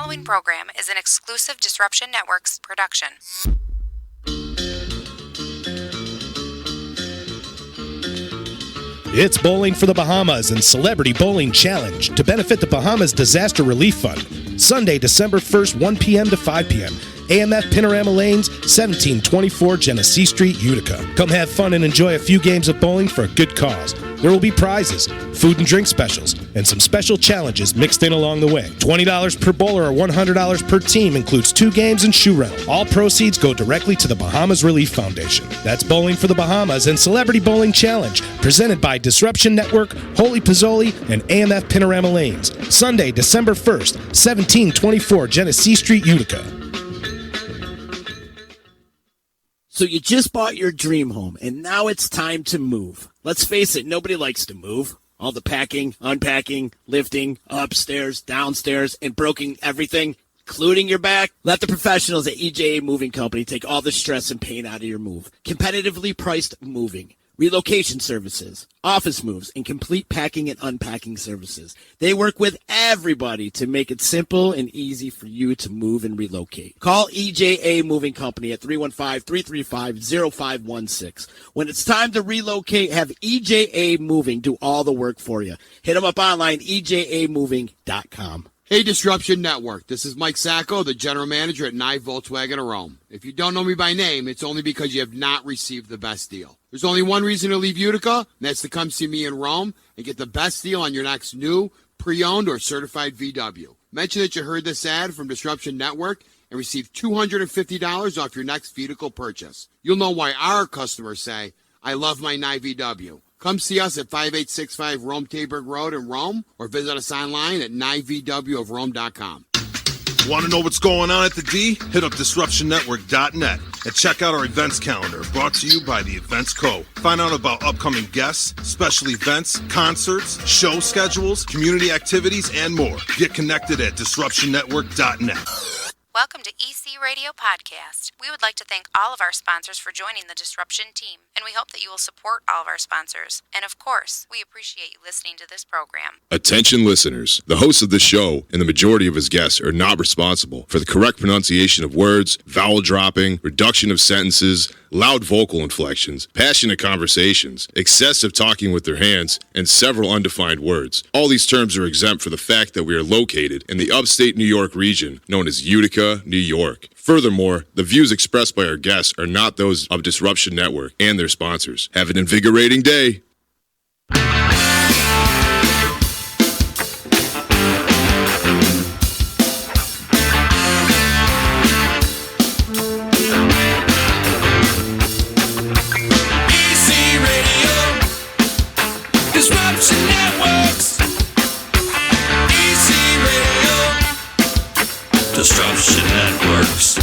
following program is an exclusive Disruption Networks production. It's Bowling for the Bahamas and Celebrity Bowling Challenge to benefit the Bahamas Disaster Relief Fund. Sunday, December 1st, 1 p.m. to 5 p.m. AMF Panorama Lanes, 1724 Genesee Street, Utica. Come have fun and enjoy a few games of bowling for a good cause. There will be prizes, food and drink specials, and some special challenges mixed in along the way. $20 per bowler or $100 per team includes 2 games and shoe rental. All proceeds go directly to the Bahamas Relief Foundation. That's Bowling for the Bahamas and Celebrity Bowling Challenge, presented by Disruption Network, Holy Pozzoli, and AMF Panorama Lanes. Sunday, December 1st, 1724 Genesee Street, Utica. So you just bought your dream home, and now it's time to move. Let's face it, nobody likes to move. All the packing, unpacking, lifting, upstairs, downstairs, and broking everything, including your back. Let the professionals at EJA Moving Company take all the stress and pain out of your move. Competitively priced moving, relocation services, office moves, and complete packing and unpacking services. They work with everybody to make it simple and easy for you to move and relocate. Call EJA Moving Company at 315-335-0516. When it's time to relocate, have EJA Moving do all the work for you. Hit them up online, ejamoving.com. Hey, Disruption Network. This is Mike Sacco, the general manager at Nye Volkswagen of Rome. If you don't know me by name, it's only because you have not received the best deal. There's only one reason to leave Utica, and that's to come see me in Rome and get the best deal on your next new, pre-owned, or certified VW. Mention that you heard this ad from Disruption Network and receive $250 off your next vehicle purchase. You'll know why our customers say, I love my Nye VW. Come see us at 5865 Rome Taberg Road in Rome, or visit us online at nyvwofrome.com. Want to know what's going on at the D? Hit up DisruptionNetwork.net and check out our events calendar, brought to you by the Events Co. Find out about upcoming guests, special events, concerts, show schedules, community activities, and more. Get connected at DisruptionNetwork.net. Welcome to EC Radio Podcast. We would like to thank all of our sponsors for joining the Disruption team, and we hope that you will support all of our sponsors. And of course, we appreciate you listening to this program. Attention listeners, the host of the show and the majority of his guests are not responsible for the correct pronunciation of words, vowel dropping, reduction of sentences, loud vocal inflections, passionate conversations, excessive talking with their hands, and several undefined words. All these terms are exempt for the fact that we are located in the upstate New York region known as Utica, New York. Furthermore, the views expressed by our guests are not those of Disruption Network and their sponsors. Have an invigorating day. Disruption Networks.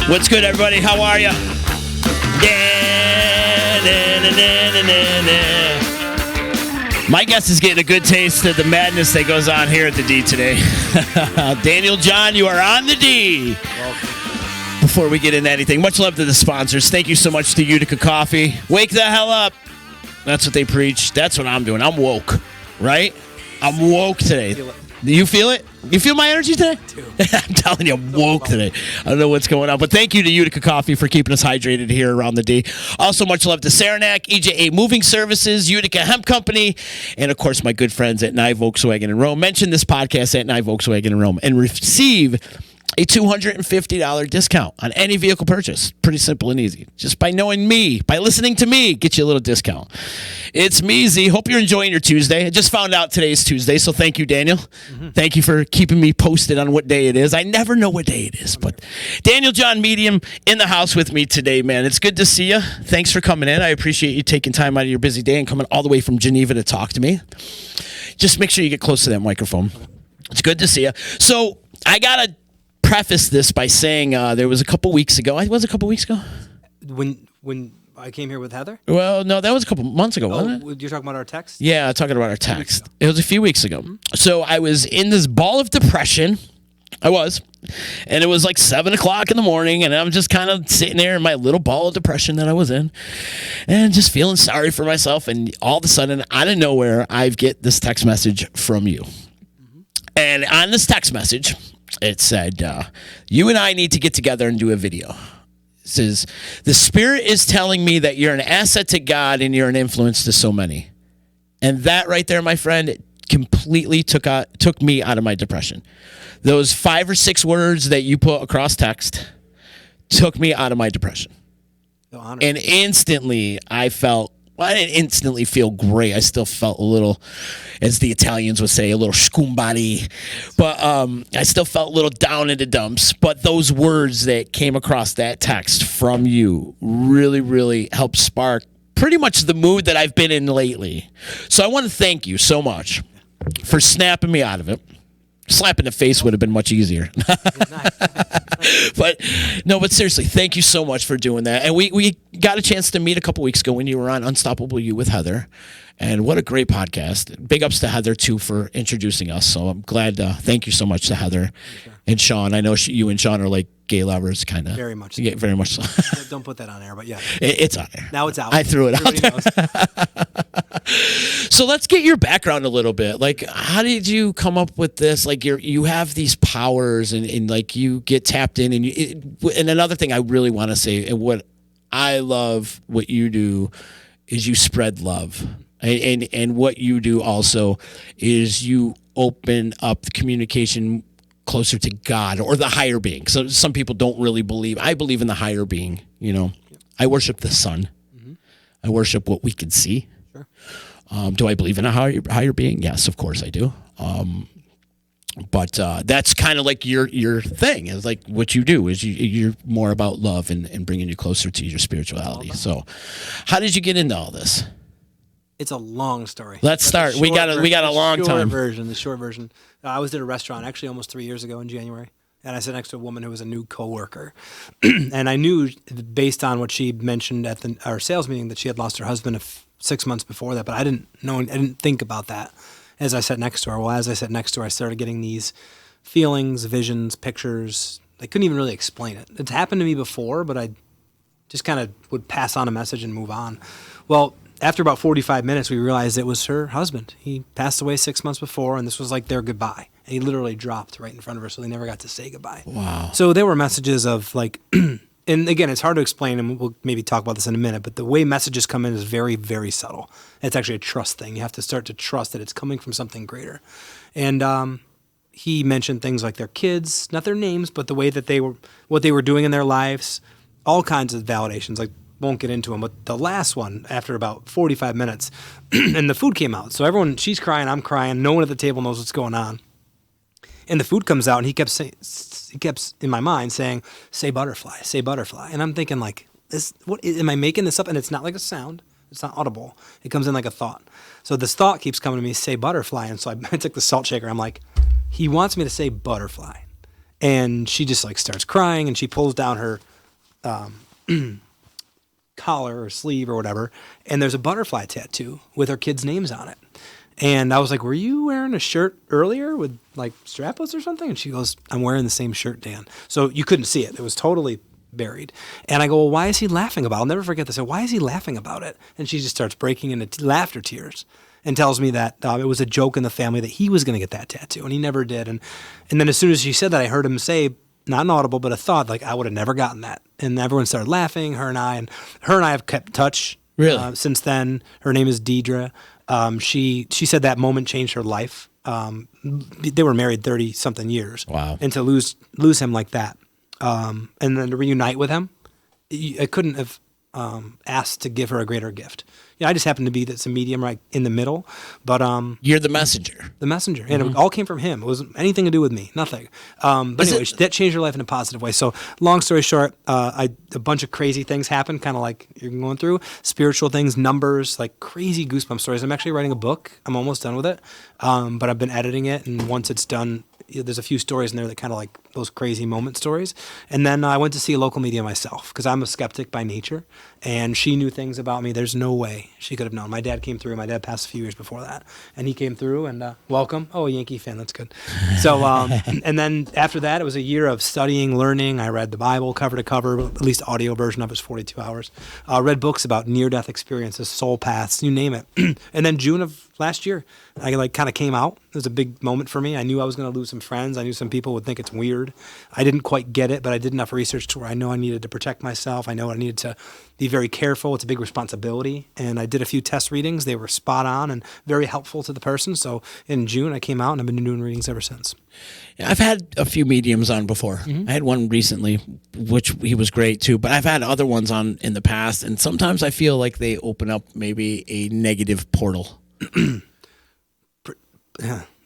What's good, everybody? How are you? My guest is getting a good taste of the madness that goes on here at the D today. Daniel John, you are on the D. Welcome. Before we get into anything, much love to the sponsors. Thank you so much to Utica Coffee. Wake the hell up. That's what they preach. That's what I'm doing. I'm woke, right? I'm woke today. Do you feel it? You feel my energy today? I'm telling you, I'm woke today. I don't know what's going on. But thank you to Utica Coffee for keeping us hydrated here around the D. Also, much love to Saranac, EJA Moving Services, Utica Hemp Company, and, of course, my good friends at Nye Volkswagen in Rome. Mention this podcast at Nye Volkswagen in Rome and receive a $250 discount on any vehicle purchase. Pretty simple and easy. Just by knowing me, by listening to me, get you a little discount. It's me, Z. Hope you're enjoying your Tuesday. I just found out today's Tuesday, so thank you, Daniel. Mm-hmm. Thank you for keeping me posted on what day it is. I never know what day it is, but Daniel John Medium in the house with me today, man. It's good to see you. Thanks for coming in. I appreciate you taking time out of your busy day and coming all the way from Geneva to talk to me. Just make sure you get close to that microphone. It's good to see you. So I got to preface this by saying there was a couple weeks ago. It was a couple weeks ago? When I came here with Heather? Well, no, that was a couple months ago, wasn't it? You're talking about our text? Yeah, talking about our text. It was a few weeks ago. Mm-hmm. So I was in this ball of depression, I was. And it was like 7 o'clock in the morning, and I'm just kind of sitting there in my little ball of depression that I was in and just feeling sorry for myself. And all of a sudden, out of nowhere, I get this text message from you. And on this text message, it said, you and I need to get together and do a video. It says, the Spirit is telling me that you're an asset to God and you're an influence to so many. And that right there, my friend, completely took me out of my depression. Those 5 or 6 words that you put across text took me out of my depression. And instantly I didn't instantly feel great. I still felt a little, as the Italians would say, a little scumbody. But I still felt a little down in the dumps. But those words that came across that text from you really, really helped spark pretty much the mood that I've been in lately. So I want to thank you so much for snapping me out of it. Slap in the face would have been much easier. But seriously, thank you so much for doing that. And we got a chance to meet a couple weeks ago when you were on Unstoppable You with Heather. And what a great podcast. Big ups to Heather, too, for introducing us. So I'm glad. Thank you so much to Heather and Sean. I know you and Sean are like gay lovers, kind of. Very much so. Yeah, very much so. Don't put that on air, but yeah. It's on there. Now it's out. I threw it Everybody out there. So let's get your background a little bit. Like, how did you come up with this? Like, you have these powers, and like you get tapped in, and another thing I really want to say, and what I love what you do is you spread love, and what you do also is you open up the communication closer to God or the higher being. So some people don't really believe. I believe in the higher being. I worship the sun. Mm-hmm. I worship what we can see. Do I believe in a higher being? Yes, of course I do. But that's kind of like your thing. It's like what you do is you're more about love and bringing you closer to your spirituality. So how did you get into all this? It's a long story. Let's start. We got a long time. The short version. I was at a restaurant actually almost 3 years ago in January. And I sat next to a woman who was a new coworker. And I knew based on what she mentioned at our sales meeting that she had lost her husband 6 months before that, but I didn't think about that as I sat next to her. Well, as I sat next to her, I started getting these feelings, visions, pictures. I couldn't even really explain it. It's happened to me before, but I just kind of would pass on a message and move on. Well, after about 45 minutes, we realized it was her husband. He passed away 6 months before, and this was like their goodbye. And he literally dropped right in front of her, so they never got to say goodbye. Wow. So there were messages of like, and again, it's hard to explain, and we'll maybe talk about this in a minute, but the way messages come in is very, very subtle. It's actually a trust thing. You have to start to trust that it's coming from something greater. And he mentioned things like their kids, not their names, but the way that what they were doing in their lives, all kinds of validations, like won't get into them. But the last one, after about 45 minutes, and the food came out. So everyone, she's crying, I'm crying. No one at the table knows what's going on. And the food comes out, and he kept in my mind saying, "Say butterfly, say butterfly." And I'm thinking, like, what am I making this up? And it's not like a sound; it's not audible. It comes in like a thought. So this thought keeps coming to me, "Say butterfly." And so I took the salt shaker. I'm like, he wants me to say butterfly, and she just like starts crying, and she pulls down her collar or sleeve or whatever, and there's a butterfly tattoo with her kids' names on it. And I was like, "Were you wearing a shirt earlier with like strapless or something?" And she goes, "I'm wearing the same shirt, Dan." So you couldn't see it. It was totally buried. And I go, "Well, why is he laughing about it?" I'll never forget this. I said, "Why is he laughing about it?" And she just starts breaking into laughter tears and tells me that it was a joke in the family that he was going to get that tattoo, and he never did. And then as soon as she said that, I heard him say, not an audible, but a thought, like, "I would have never gotten that." And everyone started laughing, her and I have kept touch since then. Her name is Deja. She said that moment changed her life. They were married 30-something years. Wow. And to lose him like that, and then to reunite with him, I couldn't have asked to give her a greater gift. I just happened to be that's a medium right in the middle, but you're the messenger. The messenger, and it all came from him. It wasn't anything to do with me, nothing. But anyway, that changed her life in a positive way. So, long story short, a bunch of crazy things happened, kind of like you're going through spiritual things, numbers, like crazy goosebump stories. I'm actually writing a book. I'm almost done with it, but I've been editing it, and once it's done, there's a few stories in there that kind of like those crazy moment stories. And then I went to see a local medium myself because I'm a skeptic by nature, and she knew things about me. There's no way she could have known. My dad came through. My dad passed a few years before that, and he came through and welcome. Oh, a Yankee fan. That's good. So, and then after that, it was a year of studying, learning. I read the Bible cover to cover, at least audio version of it's 42 hours. Read books about near-death experiences, soul paths, you name it. And then June of last year, I like kind of came out. It was a big moment for me. I knew I was going to lose some friends. I knew some people would think it's weird. I didn't quite get it, but I did enough research to where I know I needed to protect myself. I know I needed to be very careful. It's a big responsibility. And I did a few test readings. They were spot on and very helpful to the person. So in June, I came out and I've been doing readings ever since. Yeah, I've had a few mediums on before. I had one recently, which he was great too, but I've had other ones on in the past, and sometimes I feel like they open up maybe a negative portal.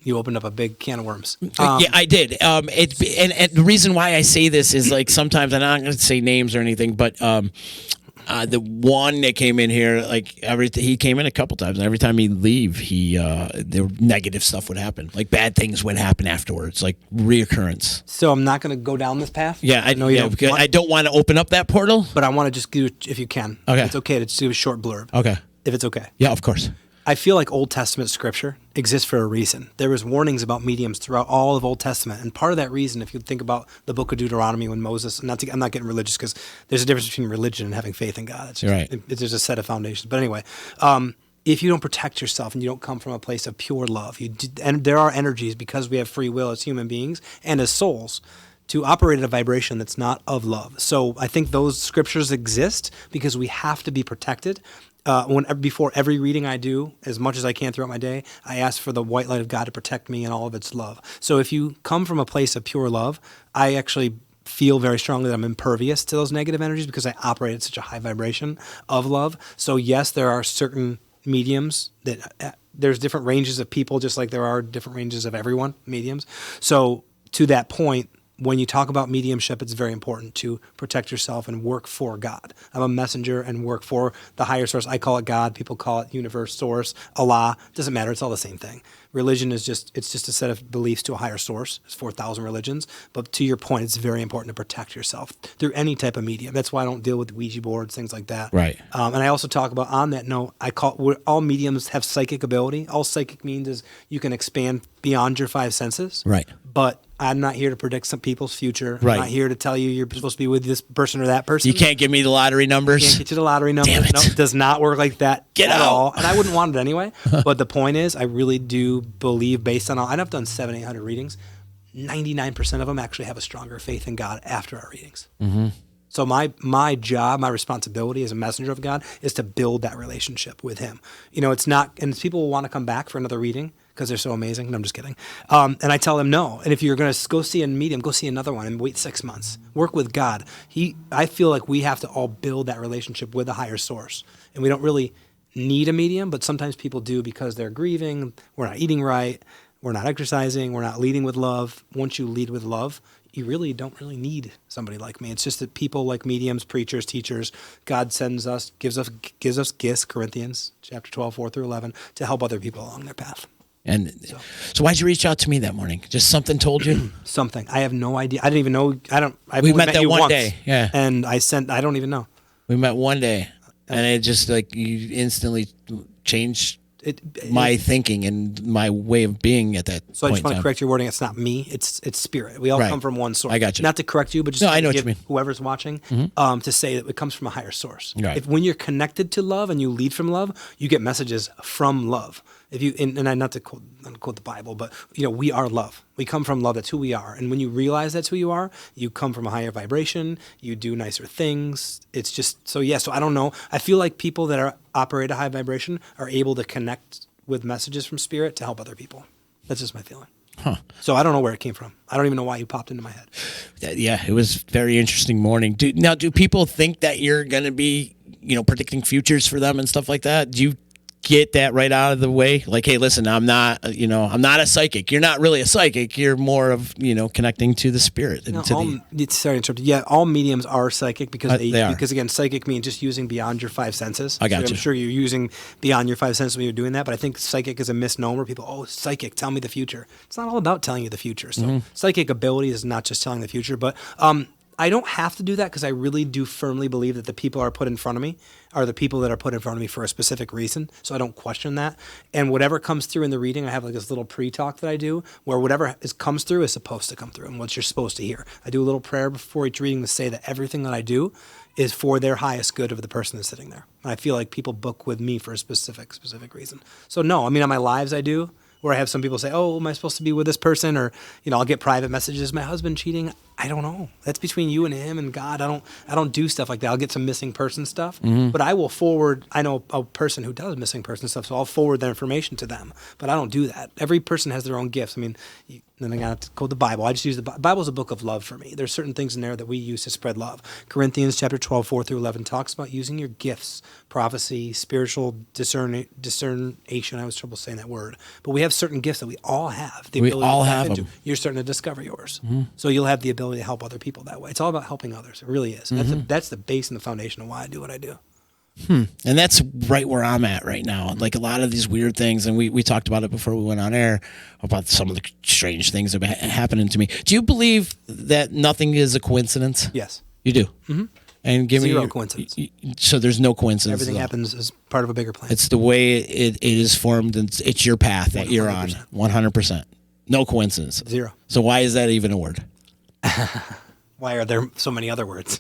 You opened up a big can of worms. Yeah, I did. And the reason why I say this is like sometimes, and I'm not going to say names or anything, but the one that came in here, like he came in a couple times, and every time he'd leave, there negative stuff would happen. Like bad things would happen afterwards, like reoccurrence. So I'm not going to go down this path. Yeah, I know you. Yeah, I don't want to open up that portal, but I want to just do it if you can. Okay, it's okay to just do a short blurb. Okay, if it's okay. Yeah, of course. I feel like Old Testament scripture exists for a reason. There was warnings about mediums throughout all of Old Testament, and part of that reason, if you think about the book of Deuteronomy, when Moses, I'm not getting religious because there's a difference between religion and having faith in God. It's just, right. There's a set of foundations. But anyway, if you don't protect yourself and you don't come from a place of pure love, and there are energies because we have free will as human beings and as souls to operate at a vibration that's not of love. So I think those scriptures exist because we have to be protected. Before every reading I do, as much as I can throughout my day, I ask for the white light of God to protect me and all of its love. So if you come from a place of pure love, I actually feel very strongly that I'm impervious to those negative energies because I operate at such a high vibration of love. So yes, there are certain mediums that there's different ranges of people, just like there are different ranges of everyone, mediums. So to that point, when you talk about mediumship, it's very important to protect yourself and work for God. I'm a messenger and work for the higher source. I call it God. People call it universe, source, Allah. It doesn't matter. It's all the same thing. Religion is just a set of beliefs to a higher source. There's 4,000 religions. But to your point, it's very important to protect yourself through any type of medium. That's why I don't deal with Ouija boards, things like that. Right. And I also talk about, on that note, all mediums have psychic ability. All psychic means is you can expand beyond your five senses. Right. But I'm not here to predict some people's future. Right. I'm not here to tell you you're supposed to be with this person or that person. You can't give me the lottery numbers. Can't get you the lottery numbers. Damn it. No, it does not work like that Get at out. all. And I wouldn't want it anyway. But the point is, I really do believe, based on and I've done 700-800 readings, 99% of them actually have a stronger faith in God after our readings. Mm-hmm. So my job, my responsibility as a messenger of God is to build that relationship with Him. It's not, and people will want to come back for another reading because they're so amazing. No, I'm just kidding. And I tell them no. And if you're going to go see a medium, go see another one and wait 6 months. Work with God. I feel like we have to all build that relationship with a higher source. And we don't really need a medium, but sometimes people do because they're grieving, we're not eating right, we're not exercising, we're not leading with love. Once you lead with love, you really don't really need somebody like me. It's just that people like mediums, preachers, teachers, God sends us, gives us gifts, Corinthians chapter 12, 4 through 11, to help other people along their path. And so why'd you reach out to me that morning? Just something told you? Something. I have no idea. I didn't even know. We met that you one once, day. Yeah. And I don't even know. We met one day. And it just you instantly changed my thinking and my way of being at that point. So I just want to correct your wording. It's not me. It's spirit. We all come from one source. I got you. Not to correct you, but just I know to what you mean. Whoever's watching to say that it comes from a higher source. Right. When you're connected to love and you lead from love, you get messages from love. If you and I not to quote the Bible, but we are love. We come from love. That's who we are. And when you realize that's who you are, you come from a higher vibration. You do nicer things. It's just so I don't know. I feel like people that operate a high vibration are able to connect with messages from spirit to help other people. That's just my feeling. Huh. So I don't know where it came from. I don't even know why you popped into my head. Yeah, it was a very interesting morning. Do people think that you're going to be, predicting futures for them and stuff like that? Do you get that right out of the way? Like, hey, listen, I'm not a psychic. You're not really a psychic. You're more of, connecting to the spirit. And Sorry to interrupt. Yeah, all mediums are psychic because they are. Because again, psychic means just using beyond your five senses. I got so you. I'm sure you're using beyond your five senses when you're doing that, but I think psychic is a misnomer. People, psychic, tell me the future. It's not all about telling you the future. So psychic ability is not just telling the future, but I don't have to do that because I really do firmly believe that the people are put in front of me are the people that are put in front of me for a specific reason. So I don't question that. And whatever comes through in the reading, I have like this little pre-talk that I do where whatever comes through is supposed to come through and what you're supposed to hear. I do a little prayer before each reading to say that everything that I do is for their highest good of the person that's sitting there. And I feel like people book with me for a specific reason. So no, I mean, on my lives I do, where I have some people say, oh, am I supposed to be with this person? Or, I'll get private messages, my husband cheating. I don't know. That's between you and him and God. I don't do stuff like that. I'll get some missing person stuff, but I will forward. I know a person who does missing person stuff, so I'll forward that information to them. But I don't do that. Every person has their own gifts. I mean, then I got to quote the Bible. I just use the Bible is a book of love for me. There's certain things in there that we use to spread love. Corinthians chapter 12, 4 through 11 talks about using your gifts, prophecy, spiritual discernation. I always trouble saying that word, but we have certain gifts that we all have. We all have them. You're starting to discover yours, so you'll have the ability to help other people that way. It's all about helping others. It really is. That's the base and the foundation of why I do what I do. And that's right where I'm at right now. Like a lot of these weird things, and we talked about it before we went on air, about some of the strange things that are happening to me. Do you believe that nothing is a coincidence? Yes. You do? Mm-hmm. And give Zero me coincidence. So there's no coincidence. Everything happens as part of a bigger plan. It's the way it is formed, and it's your path that you're on. 100%. No coincidence. Zero. So why is that even a word? Why are there so many other words?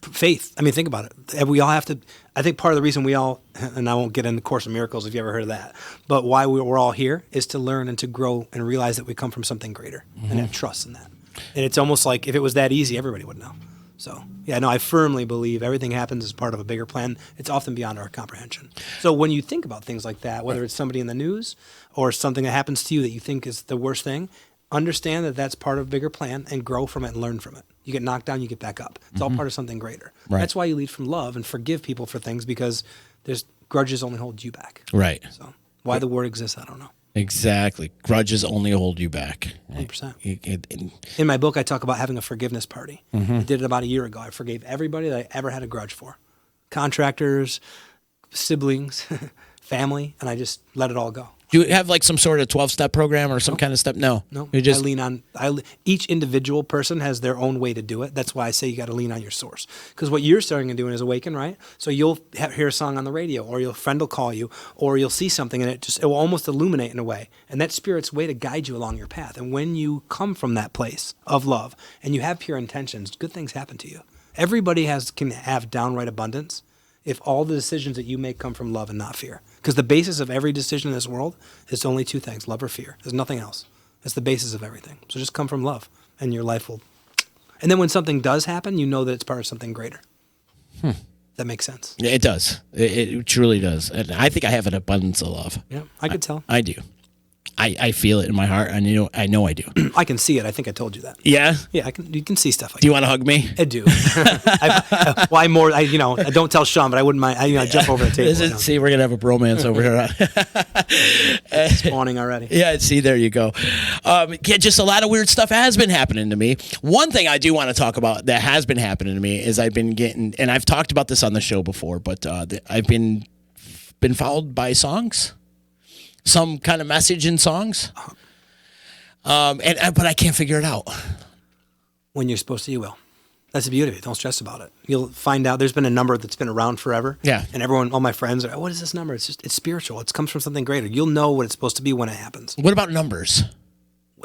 Faith. I mean, think about it. We all have to. I think part of the reason we all, and I won't get into Course in Miracles if you ever heard of that, but why we're all here is to learn and to grow and realize that we come from something greater and have trust in that. And it's almost like if it was that easy, everybody would know. So, yeah, no, I firmly believe everything happens as part of a bigger plan. It's often beyond our comprehension. So when you think about things like that, whether it's somebody in the news or something that happens to you that you think is the worst thing, understand that that's part of a bigger plan and grow from it and learn from it. You get knocked down, you get back up. It's all part of something greater. Right. That's why you lead from love and forgive people for things, because there's grudges only hold you back. Right. So why the word exists, I don't know. Exactly. Grudges only hold you back. 100%. In my book, I talk about having a forgiveness party. I did it about a year ago. I forgave everybody that I ever had a grudge for. Contractors, siblings, family, and I just let it all go. Do you have like some sort of 12-step program or some kind of step? No. You just lean on. Each individual person has their own way to do it. That's why I say you got to lean on your source. Because what you're starting to do is awaken, right? So you'll hear a song on the radio, or your friend will call you, or you'll see something, and it will almost illuminate in a way. And that spirit's way to guide you along your path. And when you come from that place of love and you have pure intentions, good things happen to you. Everybody can have downright abundance if all the decisions that you make come from love and not fear. Because the basis of every decision in this world is only two things, love or fear. There's nothing else. It's the basis of everything. So just come from love, and your life will... And then when something does happen, you know that it's part of something greater. That makes sense. Yeah, it does. It truly does. And I think I have an abundance of love. Yeah, I could tell. I do. I feel it in my heart, and I know I do. I can see it. I think I told you that. Yeah? Yeah, you can see stuff like Do you want to hug me? I do. I don't tell Sean, but I wouldn't mind. I jump over the table. See, we're going to have a bromance over here. It's spawning already. Yeah, see, there you go. Just a lot of weird stuff has been happening to me. One thing I do want to talk about that has been happening to me is I've been getting, and I've talked about this on the show before, but I've been followed by songs. Some kind of message in songs. But I can't figure it out. When you're supposed to, you will. That's the beauty of it. Don't stress about it. You'll find out. There's been a number that's been around forever. Yeah. And everyone, all my friends are, what is this number? It's spiritual. It comes from something greater. You'll know what it's supposed to be when it happens. What about numbers?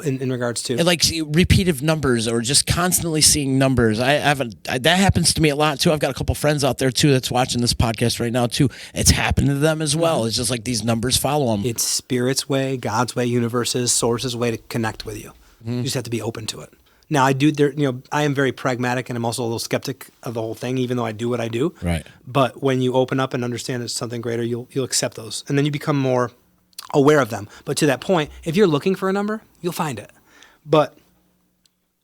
In regards to? And like repeated numbers or just constantly seeing numbers. That happens to me a lot too. I've got a couple friends out there too that's watching this podcast right now too. It's happened to them as well. It's just like these numbers follow them. It's Spirit's way, God's way, universe's, source's way to connect with you. You just have to be open to it. Now I am very pragmatic, and I'm also a little skeptic of the whole thing, even though I do what I do. Right. But when you open up and understand it's something greater, you'll accept those. And then you become more aware of them. But to that point, if you're looking for a number, you'll find it. But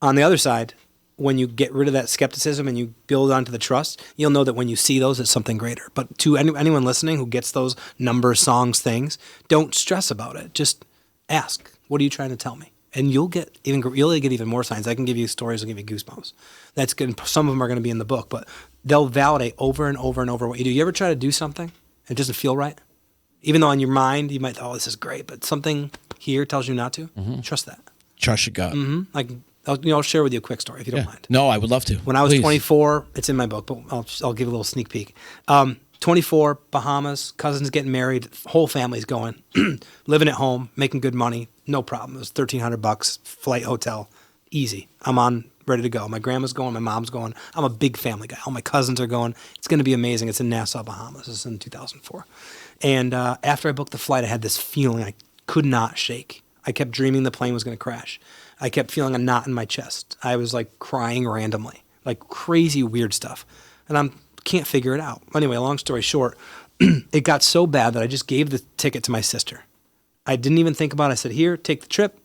on the other side, when you get rid of that skepticism and you build onto the trust, you'll know that when you see those, it's something greater. But to anyone listening who gets those numbers, songs, things, don't stress about it. Just ask, what are you trying to tell me? And you'll get even more signs. I can give you stories that'll give you goosebumps. That's good. Some of them are going to be in the book, but they'll validate over and over and over what you do. You ever try to do something and it doesn't feel right? Even though in your mind you might, this is great, but something here tells you not to. Trust that. Trust your gut. Like, I'll share with you a quick story if you don't mind. No, I would love to. When I was 24, it's in my book, but I'll give a little sneak peek. 24, Bahamas, cousins getting married, whole family's going, living at home, making good money, no problem. It was $1,300, flight, hotel, easy. I'm on, ready to go. My grandma's going, my mom's going. I'm a big family guy. All my cousins are going. It's going to be amazing. It's in Nassau, Bahamas. This is in 2004. And after I booked the flight, I had this feeling I could not shake. I kept dreaming the plane was going to crash. I kept feeling a knot in my chest. I was like crying randomly, like crazy weird stuff. And I can't figure it out. Anyway, long story short, it got so bad that I just gave the ticket to my sister. I didn't even think about it. I said, here, take the trip,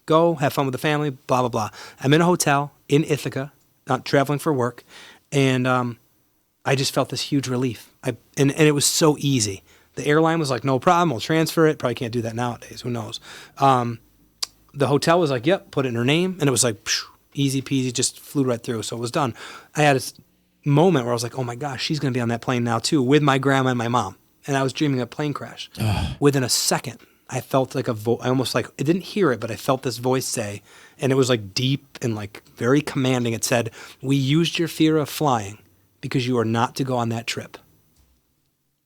go, have fun with the family, blah, blah, blah. I'm in a hotel in Ithaca, not traveling for work, and I just felt this huge relief. And it was so easy. The airline was like, no problem, we'll transfer it. Probably can't do that nowadays, who knows. The hotel was like, yep, put it in her name, and it was like, easy peasy, just flew right through, so it was done. I had this moment where I was like, oh my gosh, she's going to be on that plane now too, with my grandma and my mom. And I was dreaming a plane crash. Within a second, I felt like I almost like, I didn't hear it, but I felt this voice say, and it was like deep and like very commanding. It said, we used your fear of flying because you are not to go on that trip.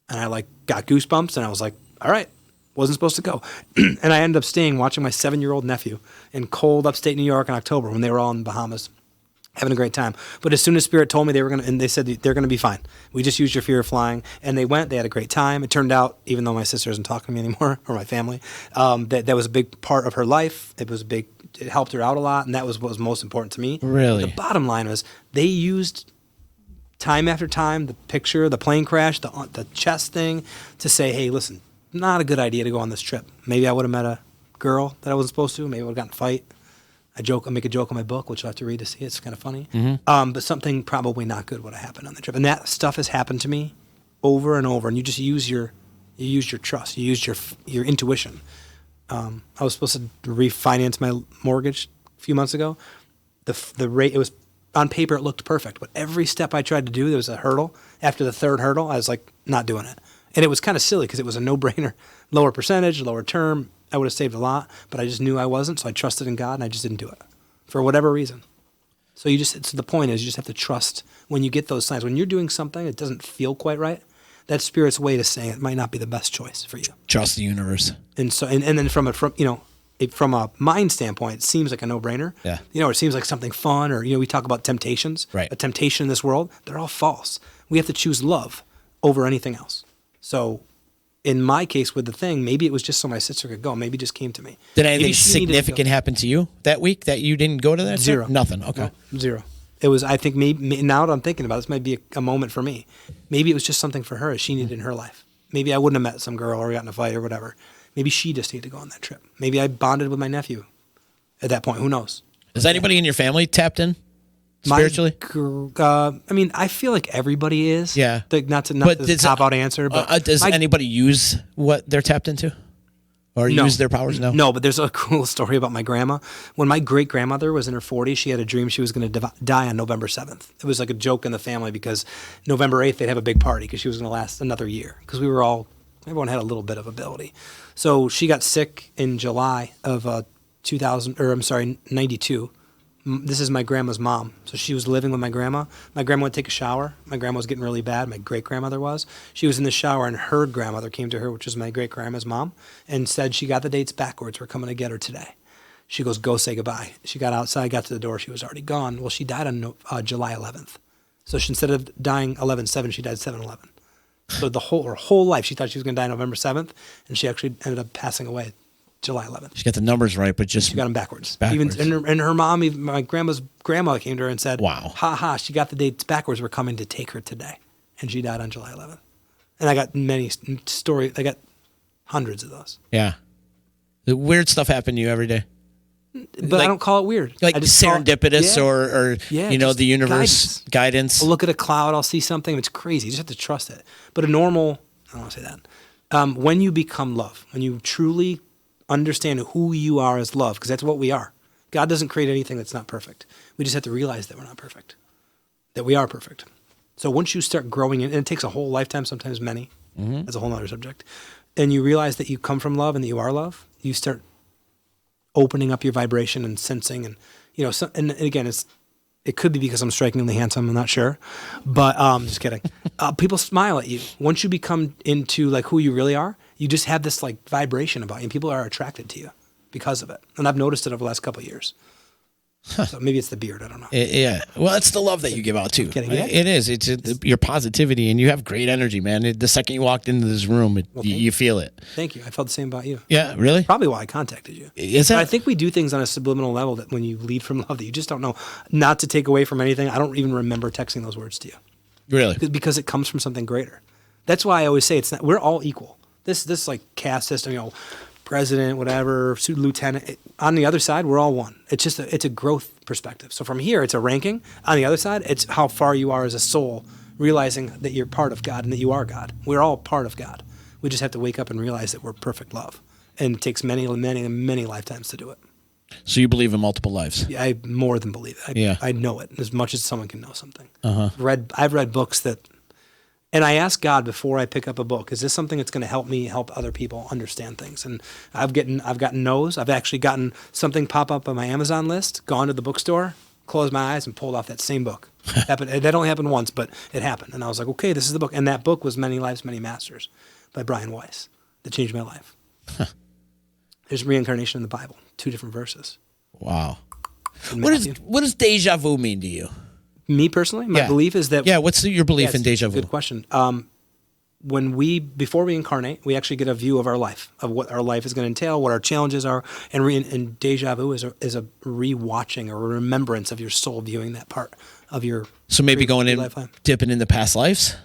And I like got goosebumps and I was like, all right, wasn't supposed to go. And I ended up staying, watching my 7-year-old nephew in cold upstate New York in October when they were all in the Bahamas, having a great time. But as soon as Spirit told me they were going to, and they said they're going to be fine. We just used your fear of flying. And they went, they had a great time. It turned out, even though my sister isn't talking to me anymore, or my family, that was a big part of her life. It helped her out a lot. And that was what was most important to me. Really? The bottom line was they used time after time, the picture, the plane crash, the chest thing, to say, hey, listen, not a good idea to go on this trip. Maybe I would have met a girl that I wasn't supposed to. Maybe I would have gotten in a fight. I make a joke in my book, which you'll have to read to see. It's kind of funny. But something probably not good would have happened on the trip. And that stuff has happened to me over and over. And you just use your trust. You use your intuition. I was supposed to refinance my mortgage a few months ago. The rate, it was on paper, it looked perfect. But every step I tried to do, there was a hurdle. After the third hurdle, I was like, not doing it. And it was kind of silly because it was a no-brainer. Lower percentage, lower term. I would have saved a lot, but I just knew I wasn't, so I trusted in God, and I just didn't do it for whatever reason. So the point is you just have to trust when you get those signs. When you're doing something that doesn't feel quite right, that's Spirit's way to say it might not be the best choice for you. Trust the universe. And so, and then from a mind standpoint, it seems like a no-brainer. Yeah. It seems like something fun, or we talk about temptations. Right. A temptation in this world, they're all false. We have to choose love over anything else. So, in my case with the thing, maybe it was just so my sister could go. Maybe it just came to me. Did anything significant happen to you that week that you didn't go to that? Zero. Trip? Nothing. Okay. No, zero. It was, I think, maybe now that I'm thinking about it, this might be a moment for me. Maybe it was just something for her as she needed in her life. Maybe I wouldn't have met some girl or gotten in a fight or whatever. Maybe she just needed to go on that trip. Maybe I bonded with my nephew at that point. Who knows? Is anybody in your family tapped in spiritually? I feel like everybody is. Yeah. Not the cop-out answer. But does anybody use what they're tapped into? Or use their powers? No, but there's a cool story about my grandma. When my great-grandmother was in her 40s, she had a dream she was going to die on November 7th. It was like a joke in the family because November 8th, they'd have a big party because she was going to last another year because everyone had a little bit of ability. So she got sick in July of 92. This is my grandma's mom. So she was living with my grandma. My grandma would take a shower. My grandma was getting really bad. My great-grandmother was. She was in the shower, and her grandmother came to her, which was my great-grandma's mom, and said she got the dates backwards. We're coming to get her today. She goes, go say goodbye. She got outside, got to the door. She was already gone. Well, she died on July 11th. So instead of dying 11/7, she died 7/11. So her whole life, she thought she was going to die November 7th, and she actually ended up passing away July 11th. She got the numbers right, but she got them backwards. Even her mom, my grandma's grandma came to her and said, wow, ha, she got the dates backwards. We're coming to take her today. And she died on July 11th. And I got many stories. I got hundreds of those. Yeah. The weird stuff happened to you every day? But I don't call it weird. Like I just call it- serendipitous yeah. or Yeah, you know, just the universe guidance. I'll look at a cloud, I'll see something. It's crazy. You just have to trust it. But a normal, I don't want to say that. When you become love, when you truly understand who you are as love, because that's what we are. God doesn't create anything that's not perfect. We just have to realize that we're not perfect, that we are perfect. So once you start growing in, and it takes a whole lifetime, sometimes many, that's a whole other subject, and you realize that you come from love and that you are love, you start opening up your vibration and sensing, and and again, it could be because I'm strikingly handsome. I'm not sure, but just kidding. People smile at you once you become into like who you really are. You just have this like vibration about you, and people are attracted to you because of it. And I've noticed it over the last couple of years. So maybe it's the beard. I don't know. Yeah. Well, it's the love that you give out too. Kidding, yeah. It is. It's your positivity, and you have great energy, man. The second you walked into this room, you feel it. Thank you. I felt the same about you. Yeah, really? Probably why I contacted you. Is that? I think we do things on a subliminal level that when you lead from love that you just don't know. Not to take away from anything, I don't even remember texting those words to you. Really? Because it comes from something greater. That's why I always say it's not. We're all equal. This like caste system, president, whatever, lieutenant. On the other side, we're all one. It's just it's a growth perspective. So from here, it's a ranking. On the other side, it's how far you are as a soul, realizing that you're part of God and that you are God. We're all part of God. We just have to wake up and realize that we're perfect love. And it takes many, many, many lifetimes to do it. So you believe in multiple lives? Yeah, I more than believe it. I know it as much as someone can know something. I've read books that, and I ask God before I pick up a book, is this something that's going to help me help other people understand things? And I've gotten no's. I've actually gotten something pop up on my Amazon list, gone to the bookstore, closed my eyes, and pulled off that same book. That only happened once, but it happened. And I was like, okay, this is the book. And that book was Many Lives, Many Masters by Brian Weiss that changed my life. There's reincarnation in the Bible, 2 different verses. Wow. What does deja vu mean to you? Me personally, my belief is that... Yeah, what's your belief in deja vu? Good question. Before we incarnate, we actually get a view of our life, of what our life is going to entail, what our challenges are, and deja vu is a re-watching or a remembrance of your soul viewing that part of your... So maybe going in, lifetime. dipping into past lives?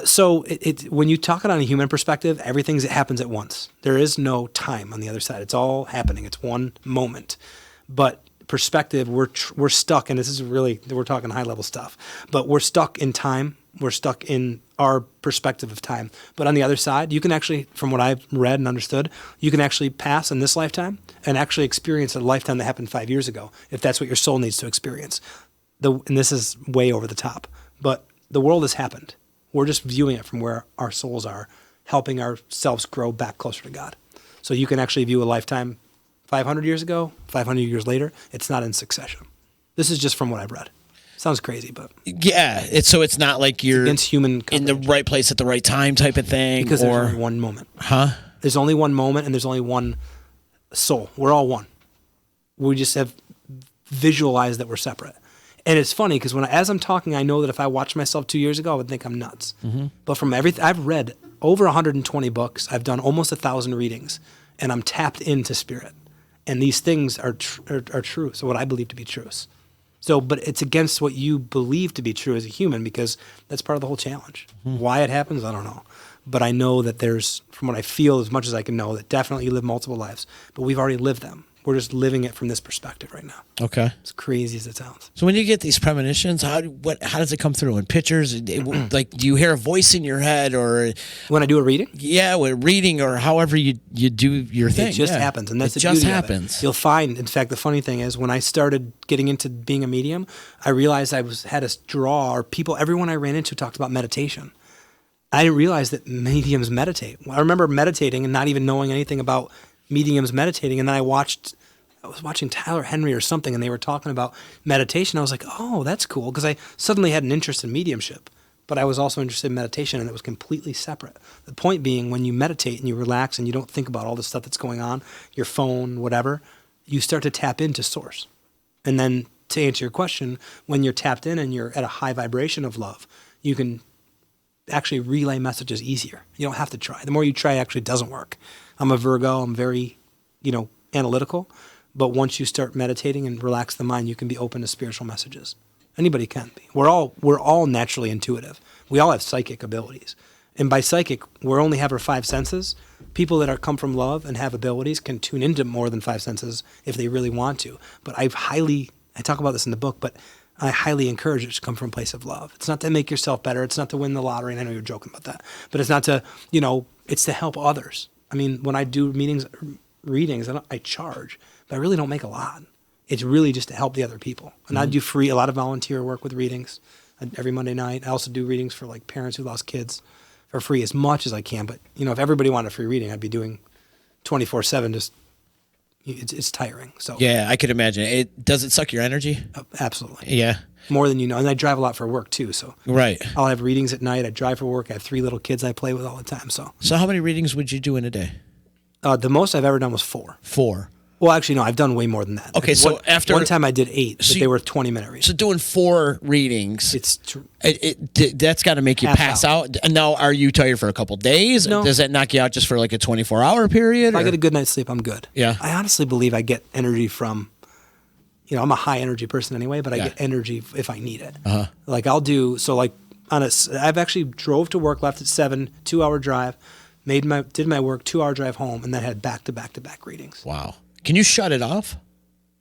So when you talk it on a human perspective, everything happens at once. There is no time on the other side. It's all happening. It's one moment. But perspective, we're stuck, and this is really, we're talking high level stuff, but we're stuck in time. We're stuck in our perspective of time. But on the other side, you can actually, from what I've read and understood, you can actually pass in this lifetime and actually experience a lifetime that happened 5 years ago, if that's what your soul needs to experience. And this is way over the top, but the world has happened. We're just viewing it from where our souls are, helping ourselves grow back closer to God. So you can actually view a lifetime 500 years ago, 500 years later. It's not in succession. This is just from what I've read. Sounds crazy, but... Yeah, it's not like you're against human in the right place at the right time type of thing. Because there's only one moment. Huh? There's only one moment, and there's only one soul. We're all one. We just have visualized that we're separate. And it's funny because as I'm talking, I know that if I watched myself 2 years ago, I would think I'm nuts. Mm-hmm. But from everything, I've read over 120 books. I've done almost 1,000 readings, and I'm tapped into spirit. And these things are true. So what I believe to be truths. So, but it's against what you believe to be true as a human, because that's part of the whole challenge. Mm-hmm. Why it happens, I don't know. But I know that there's, from what I feel, as much as I can know, that definitely you live multiple lives. But we've already lived them. We're just living it from this perspective right now. Okay. As crazy as it sounds. So when you get these premonitions, how does it come through? In pictures? Like, do you hear a voice in your head, or... When I do a reading? Yeah, with reading, or however you do your thing. It just happens, and that's it the beauty just of happens. it. You'll find, in fact, the funny thing is, when I started getting into being a medium, I realized I had a draw, or everyone I ran into talked about meditation. I didn't realize that mediums meditate. I remember meditating and not even knowing anything about mediums meditating, and then I was watching Tyler Henry or something, and they were talking about meditation. I was like, oh, that's cool, because I suddenly had an interest in mediumship, but I was also interested in meditation, and it was completely separate. The point being, when you meditate and you relax and you don't think about all the stuff that's going on, your phone, whatever, you start to tap into source. And then to answer your question, when you're tapped in and you're at a high vibration of love, you can actually relay messages easier. You don't have to try. The more you try, it actually doesn't work. I'm a Virgo. I'm very, analytical. But once you start meditating and relax the mind, you can be open to spiritual messages. Anybody can be. We're all naturally intuitive. We all have psychic abilities. And by psychic, we only have our five senses. People that come from love and have abilities can tune into more than five senses if they really want to. But I talk about this in the book, but I highly encourage it to come from a place of love. It's not to make yourself better. It's not to win the lottery. And I know you're joking about that, but it's not to, it's to help others. I mean, when I do readings, I charge, but I really don't make a lot. It's really just to help the other people. And I do a lot of volunteer work with readings every Monday night. I also do readings for like parents who lost kids for free as much as I can. But, if everybody wanted a free reading, I'd be doing 24/7. Just it's tiring. So yeah, I could imagine. Does it suck your energy? Absolutely. Yeah. More than you know. And I drive a lot for work too. So right. I'll have readings at night. I drive for work. I have 3 little kids I play with all the time. So how many readings would you do in a day? The most I've ever done was 4. 4. Well, actually, no, I've done way more than that. Okay, so after one time I did 8, but they were 20-minute readings. So doing 4 readings, that's got to make you pass out. Now, are you tired for a couple days? No. Does that knock you out just for like a 24-hour period? If I get a good night's sleep, I'm good. Yeah. I honestly believe I get energy from, I'm a high energy person anyway, but I get energy if I need it. Uh-huh. Like I've actually drove to work, left at 7, 2-hour drive, did my work, 2-hour drive home, and then had back-to-back readings. Wow. Can you shut it off?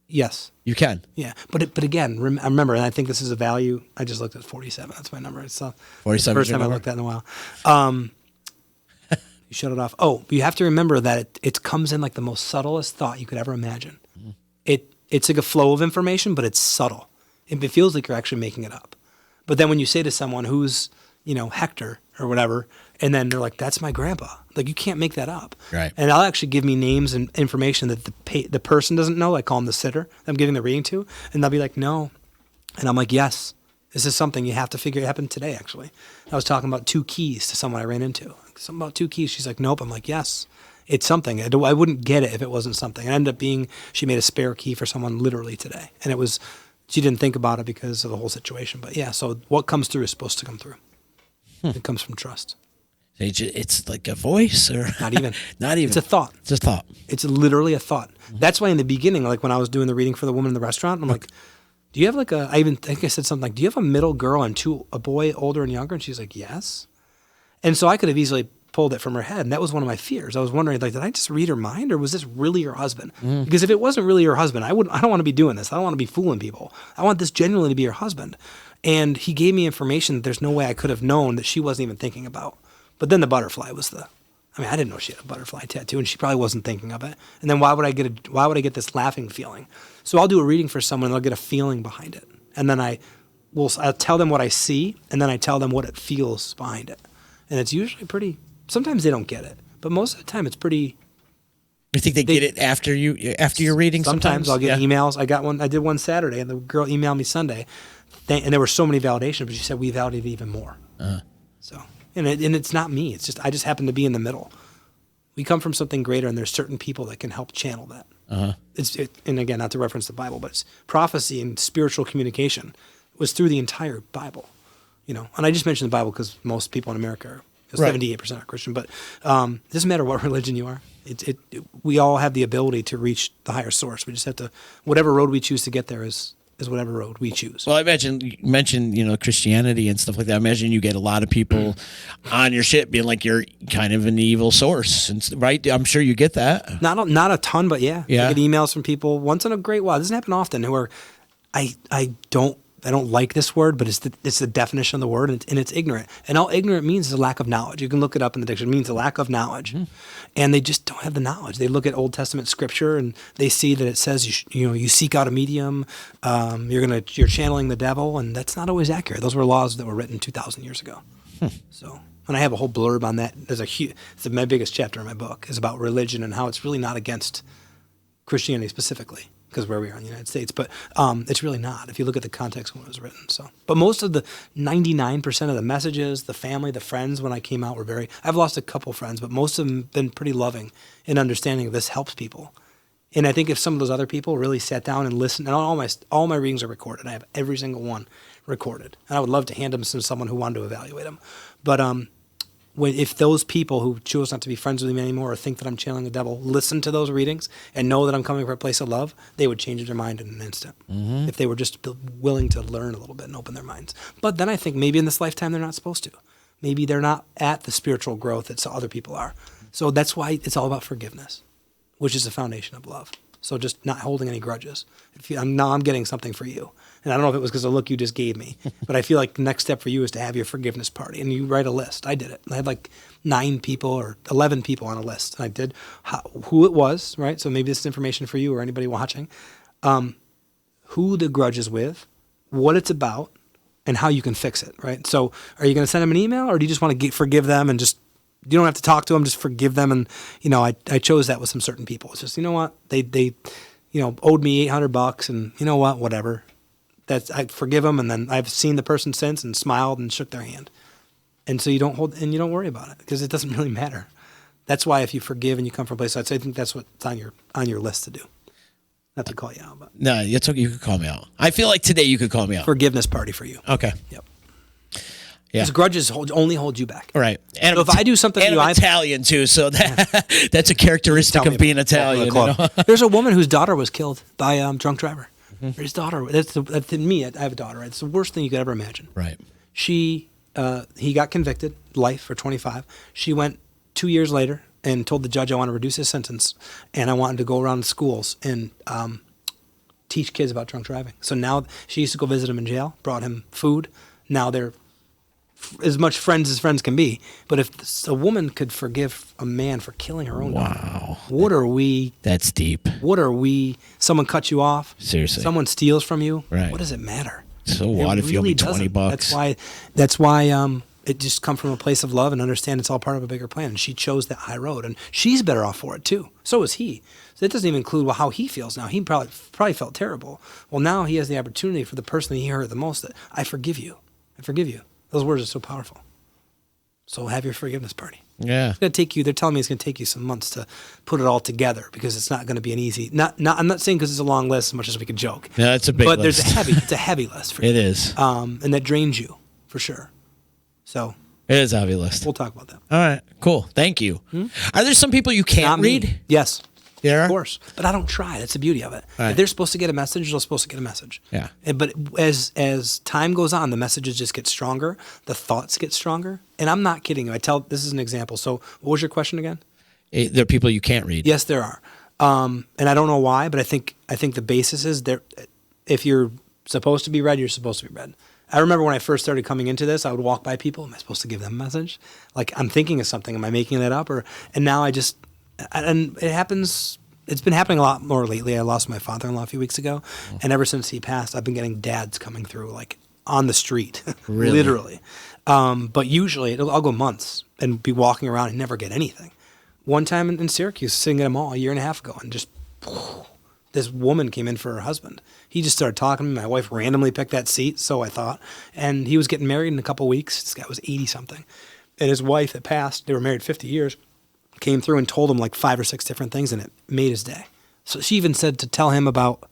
Yes. You can. Yeah. But again, I remember, and I think this is a value. I just looked at 47. That's my number. It's 47 the first time I looked at it in a while. You shut it off. Oh, but you have to remember that it comes in like the most subtlest thought you could ever imagine. Mm-hmm. It's like a flow of information, but it's subtle. It feels like you're actually making it up. But then when you say to someone who's, Hector or whatever, and then they're like, that's my grandpa. Like, you can't make that up. Right. And I'll actually give me names and information that the person doesn't know. I call them the sitter I'm giving the reading to. And they'll be like, no. And I'm like, yes, this is something you have to figure. It happened today, actually. I was talking about 2 keys to someone I ran into. Something about 2 keys. She's like, nope. I'm like, yes, it's something. I wouldn't get it if it wasn't something. It ended up being, she made a spare key for someone literally today. And she didn't think about it because of the whole situation. But yeah, so what comes through is supposed to come through. It comes from trust. It's like a voice, or not even. Not even. It's a thought. It's a thought. It's literally a thought. Mm-hmm. That's why in the beginning, like when I was doing the reading for the woman in the restaurant, I'm like, do you have like I even think I said something like, do you have a middle girl and a boy, older and younger? And she's like, yes. And so I could have easily pulled it from her head. And that was one of my fears. I was wondering, like, did I just read her mind, or was this really her husband? Mm. Because if it wasn't really her husband, I don't want to be doing this. I don't want to be fooling people. I want this genuinely to be her husband. And he gave me information that there's no way I could have known that she wasn't even thinking about. But then the butterfly was I didn't know she had a butterfly tattoo, and she probably wasn't thinking of it. And then why would I get this laughing feeling? So I'll do a reading for someone, and they'll get a feeling behind it. And then I'll tell them what I see, and then I tell them what it feels behind it. And it's usually pretty, sometimes they don't get it, but most of the time it's pretty. You think they get it after your reading? Sometimes I'll get emails. I did one Saturday, and the girl emailed me Sunday, and there were so many validations, but she said we validated even more. Uh-huh. So, and it's not me. It's just I just happen to be in the middle. We come from something greater, and there's certain people that can help channel that. Uh-huh. And again, not to reference the Bible, but it's prophecy and spiritual communication was through the entire Bible. And I just mentioned the Bible because most people in America are 78% are Christian, but it doesn't matter what religion you are. We all have the ability to reach the higher source. We just have to, whatever road we choose to get there is whatever road we choose. Well, I imagine you mentioned, Christianity and stuff like that. I imagine you get a lot of people on your shit being like you're kind of an evil source, right? I'm sure you get that. Not a ton, but yeah. Yeah. I get emails from people once in a great while. It doesn't happen often. Who are, I don't like this word, but it's the definition of the word, and it's ignorant. And all ignorant means is a lack of knowledge. You can look it up in the dictionary. It means a lack of knowledge. Mm-hmm. And they just don't have the knowledge. They look at Old Testament scripture, and they see that it says, you seek out a medium, you're channeling the devil, and that's not always accurate. Those were laws that were written 2,000 years ago. So, and I have a whole blurb on that. It's my biggest chapter in my book is about religion and how it's really not against Christianity specifically, because where we are in the United States, but it's really not if you look at the context when it was written. So, but most of the 99% of the messages, the family, the friends when I came out were I've lost a couple friends, but most of them have been pretty loving and understanding of this helps people. And I think if some of those other people really sat down and listened, and all my readings are recorded. I have every single one recorded, and I would love to hand them to someone who wanted to evaluate them. But if those people who choose not to be friends with me anymore or think that I'm channeling the devil listen to those readings and know that I'm coming from a place of love, they would change their mind in an instant. Mm-hmm. If they were just willing to learn a little bit and open their minds. But then I think maybe in this lifetime they're not supposed to. Maybe they're not at the spiritual growth that other people are. So that's why it's all about forgiveness, which is the foundation of love. So just not holding any grudges. I'm getting something for you. And I don't know if it was because of the look you just gave me, but I feel like the next step for you is to have your forgiveness party. And you write a list. I did it. I had like 9 people or 11 people on a list. And I did who it was, right? So maybe this is information for you or anybody watching. Who the grudge is with, what it's about, and how you can fix it, right? So are you going to send them an email, or do you just want to forgive them and just, you don't have to talk to them, just forgive them? And, I chose that with some certain people. It's just, you know what? They owed me $800, and you know what? Whatever. I forgive them, and then I've seen the person since and smiled and shook their hand. And so you don't worry about it because it doesn't really matter. That's why if you forgive and you come from a place, I think that's what's on your list to do. Not to call you out, but No, it's okay. You could call me out. I feel like today you could call me out. Forgiveness party for you. Okay. Yep. Yeah. Because grudges only hold you back. Right. And so if I do something to you, I'm Italian too, so that's a characteristic of being Italian. There's a woman whose daughter was killed by a drunk driver. Mm-hmm. His daughter. That's me. I have a daughter. It's the worst thing you could ever imagine. Right. He got convicted, life for 25. She went 2 years later and told the judge, I want to reduce his sentence, and I wanted to go around schools and teach kids about drunk driving. So now she used to go visit him in jail, brought him food. Now they're as much friends as friends can be. But if a woman could forgive a man for killing her own daughter, what are we? That's deep. What are we? Someone cuts you off. Seriously. Someone steals from you. Right. What does it matter? So what if you owe me $20? That's why it just come from a place of love and understand it's all part of a bigger plan. And she chose that high road, and she's better off for it too. So is he. So that doesn't even include how he feels now. He probably felt terrible. Well, now he has the opportunity for the person that he hurt the most. That I forgive you. I forgive you. Those words are so powerful. So have your forgiveness party. Yeah. It's gonna take you. They're telling me it's gonna take you some months to put it all together because it's not gonna be an easy. I'm not saying because it's a long list as much as we could joke. No, it's a big but list. It's a heavy list for you. It is. And that drains you for sure. So it is a heavy list. We'll talk about that. All right. Cool. Thank you. Are there some people you can't read? Yes. Yeah. Of course. But I don't try. That's the beauty of it. Right. If they're supposed to get a message, they're supposed to get a message. Yeah. But as time goes on, the messages just get stronger. The thoughts get stronger. And I'm not kidding you. This is an example. So what was your question again? There are people you can't read. Yes, there are. And I don't know why, but I think the basis is there. If you're supposed to be read, you're supposed to be read. I remember when I first started coming into this, I would walk by people. Am I supposed to give them a message? Like, I'm thinking of something. Am I making that up? And now and it happens. It's been happening a lot more lately. I lost my father-in-law a few weeks ago. And ever since he passed, I've been getting dads coming through, like on the street, Really? Literally. But usually I'll go months and be walking around and never get anything. One time in Syracuse, sitting at a mall a year and a half ago, and just this woman came in for her husband. He just started talking to me. My wife randomly picked that seat, so I thought. And he was getting married in a couple of weeks. This guy was 80-something. And his wife that passed, they were married 50 years, came through and told him like 5 or 6 different things, and it made his day. So she even said to tell him about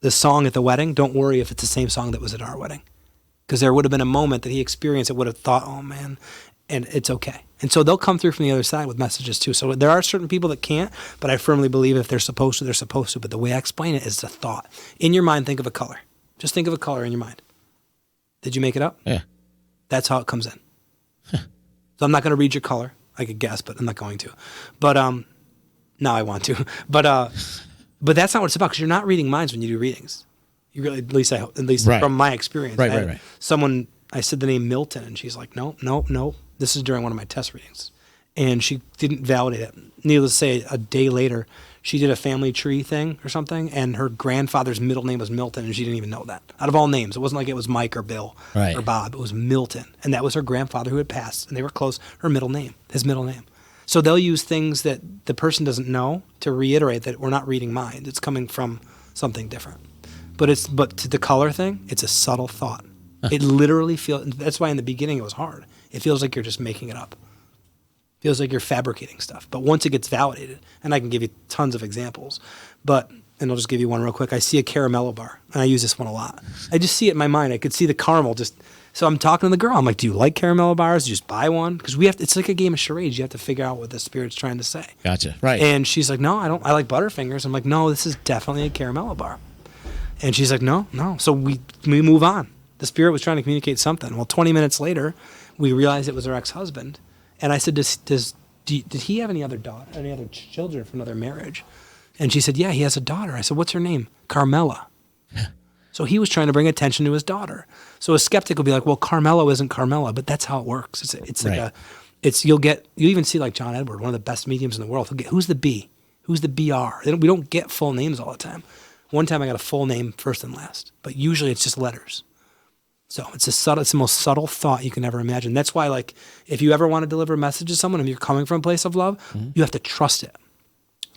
the song at the wedding, don't worry if it's the same song that was at our wedding. Because there would have been a moment that he experienced that would have thought, oh man, and it's okay. And so they'll come through from the other side with messages too. So there are certain people that can't, but I firmly believe if they're supposed to, they're supposed to. But the way I explain it is the thought. In your mind, think of a color. Just think of a color in your mind. Did you make it up? Yeah. That's how it comes in. So I'm not going to read your color. I could guess, but I'm not going to. But now I want to. But that's not what it's about, because you're not reading minds when you do readings. You really, at least Right. from my experience. Right. Someone, I said the name Milton, and she's like, no. This is during one of my test readings. And she didn't validate it. Needless to say, a day later, she did a family tree thing or something, and her grandfather's middle name was Milton, and she didn't even know that. Out of all names, it wasn't like it was Mike or Bill or Bob. It was Milton, and that was her grandfather who had passed, and they were close. His middle name. So they'll use things that the person doesn't know to reiterate that we're not reading mind. It's coming from something different. But to the color thing, it's a subtle thought. It literally feels. That's why in the beginning it was hard. It feels like you're just making it up. Feels like you're fabricating stuff. But once it gets validated, and I can give you tons of examples, and I'll just give you one real quick. I see a caramello bar, and I use this one a lot. I just see it in my mind. I could see the caramel just. So I'm talking to the girl. I'm like, do you like caramello bars? You just buy one? Because it's like a game of charades. You have to figure out what the spirit's trying to say. Gotcha. Right. And she's like, no, I don't. I like Butterfingers. I'm like, no, this is definitely a caramello bar. And she's like, no. So we move on. The spirit was trying to communicate something. Well, 20 minutes later, we realized it was her ex-husband. And I said, did he have any other children from another marriage? And she said, yeah, he has a daughter. I said, what's her name? Carmela. So he was trying to bring attention to his daughter. So a skeptic will be like, well, Carmelo isn't Carmela, but that's how it works. It's like you'll even see like John Edward, one of the best mediums in the world. Who's the B? Who's the BR? We don't get full names all the time. One time I got a full name first and last, but usually it's just letters. So it's the most subtle thought you can ever imagine. That's why, like, if you ever want to deliver a message to someone and you're coming from a place of love, you have to trust it.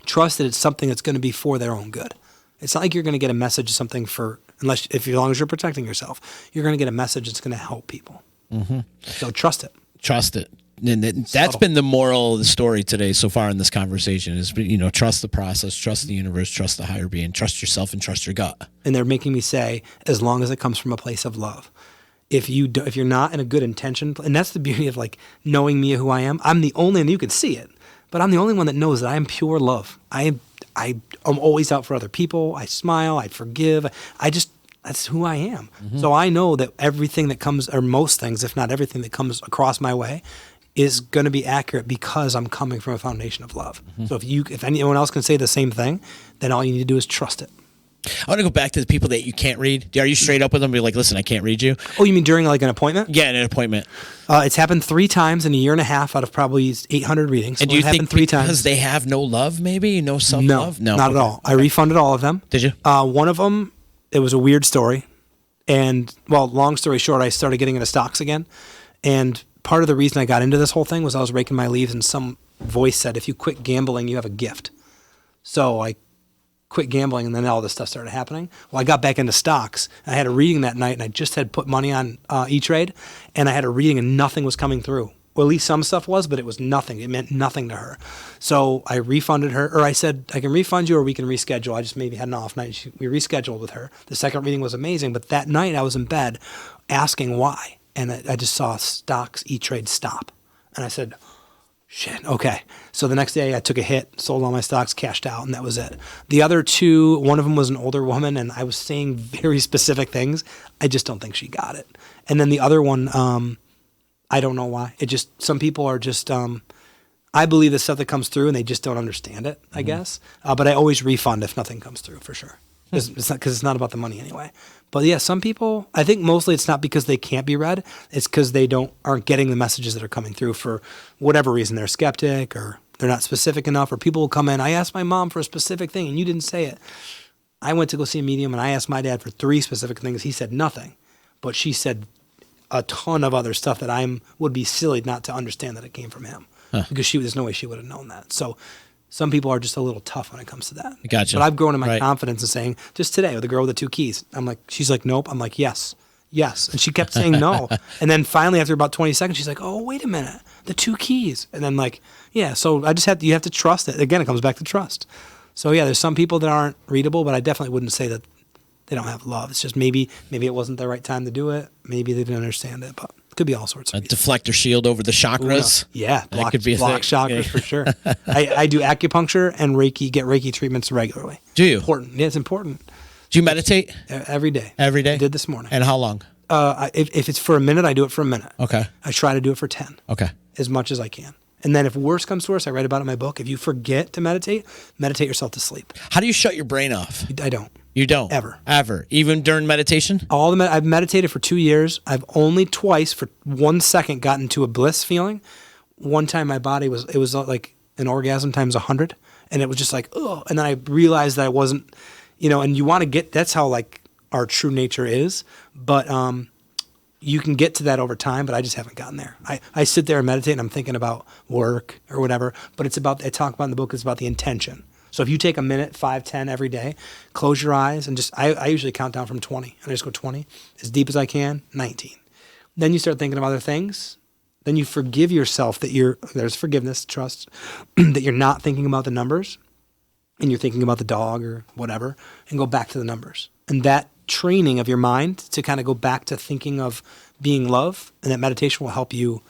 Trust that it's something that's going to be for their own good. It's not like you're going to get a message of something as long as you're protecting yourself, you're going to get a message that's going to help people. Mm-hmm. So trust it. Trust it. And that's been the moral of the story today so far in this conversation is, trust the process, trust the universe, trust the higher being, trust yourself, and trust your gut. And they're making me say, as long as it comes from a place of love. If you're not in a good intention, and that's the beauty of like knowing me, who I am. I'm the only, and you can see it, but I'm the only one that knows that I am pure love. I'm always out for other people. I smile. I forgive. That's who I am. Mm-hmm. So I know that everything that comes, or most things, if not everything that comes across my way, is going to be accurate because I'm coming from a foundation of love. Mm-hmm. So if anyone else can say the same thing, then all you need to do is trust it. I want to go back to the people that you can't read. Are you straight up with them? Be like, listen, I can't read you. Oh, you mean during like an appointment? Yeah, an appointment. It's happened 3 times in a year and a half out of probably 800 readings. And do you think because they have no love, maybe no self-love? No, not at all. I refunded all of them. Did you? One of them, it was a weird story, and long story short, I started getting into stocks again, and part of the reason I got into this whole thing was I was raking my leaves, and some voice said, "If you quit gambling, you have a gift." So I quit gambling, and then all this stuff started happening. Well, I got back into stocks. I had a reading that night, and I just had put money on E-Trade, and I had a reading, and nothing was coming through. Well, at least some stuff was, but it was nothing. It meant nothing to her. So I refunded her, or I said, I can refund you or we can reschedule. I just maybe had an off night. We rescheduled with her. The second reading was amazing, but that night I was in bed asking why, and I just saw stocks E-Trade stop. And I said, shit, okay. So the next day I took a hit, sold all my stocks, cashed out, and that was it. The other 2, one of them was an older woman, and I was saying very specific things. I just don't think she got it. And then the other one, I don't know why. Some people are just, I believe the stuff that comes through and they just don't understand it, I guess. But I always refund if nothing comes through, for sure. Because it's not about the money anyway. But yeah, some people, I think mostly it's not because they can't be read. It's because they aren't getting the messages that are coming through for whatever reason. They're skeptic or they're not specific enough, or people will come in. I asked my mom for a specific thing and you didn't say it. I went to go see a medium and I asked my dad for 3 specific things. He said nothing, but she said a ton of other stuff that would be silly not to understand that it came from him, because there's no way she would have known that. So some people are just a little tough when it comes to that. Gotcha. But I've grown in my confidence in saying, just today with the girl with the 2 keys, she's like, nope. I'm like, yes. And she kept saying no. And then finally after about 20 seconds, she's like, oh, wait a minute, the 2 keys. And then so you have to trust it. Again, it comes back to trust. So yeah, there's some people that aren't readable, but I definitely wouldn't say that they don't have love. It's just maybe it wasn't the right time to do it. Maybe they didn't understand it, but it could be all sorts of reasons. Deflector shield over the chakras. Yeah, that could be a block thing. chakras for sure. I do acupuncture and get Reiki treatments regularly. Do you? Important. Yeah, it's important. Do you meditate? Every day. Every day? I did this morning. And how long? If it's for a minute, I do it for a minute. Okay. I try to do it for 10. Okay. As much as I can. And then if worse comes to worse, I write about it in my book. If you forget to meditate yourself to sleep. How do you shut your brain off? I don't. You don't? Ever? Even during meditation? I've meditated for 2 years. I've only twice for 1 second gotten to a bliss feeling. One time my body it was like an orgasm times 100. And it was just like, oh. And then I realized that I wasn't, and you want to that's how like our true nature is. But you can get to that over time, but I just haven't gotten there. I sit there and meditate and I'm thinking about work or whatever, but I talk about in the book, it's about the intention. So if you take a minute, 5, 10 every day, close your eyes and I usually count down from 20 and I just go 20 as deep as I can, 19. Then you start thinking of other things. Then you forgive yourself there's forgiveness, trust, that you're not thinking about the numbers and you're thinking about the dog or whatever, and go back to the numbers. And that training of your mind to kind of go back to thinking of being love, and that meditation will help you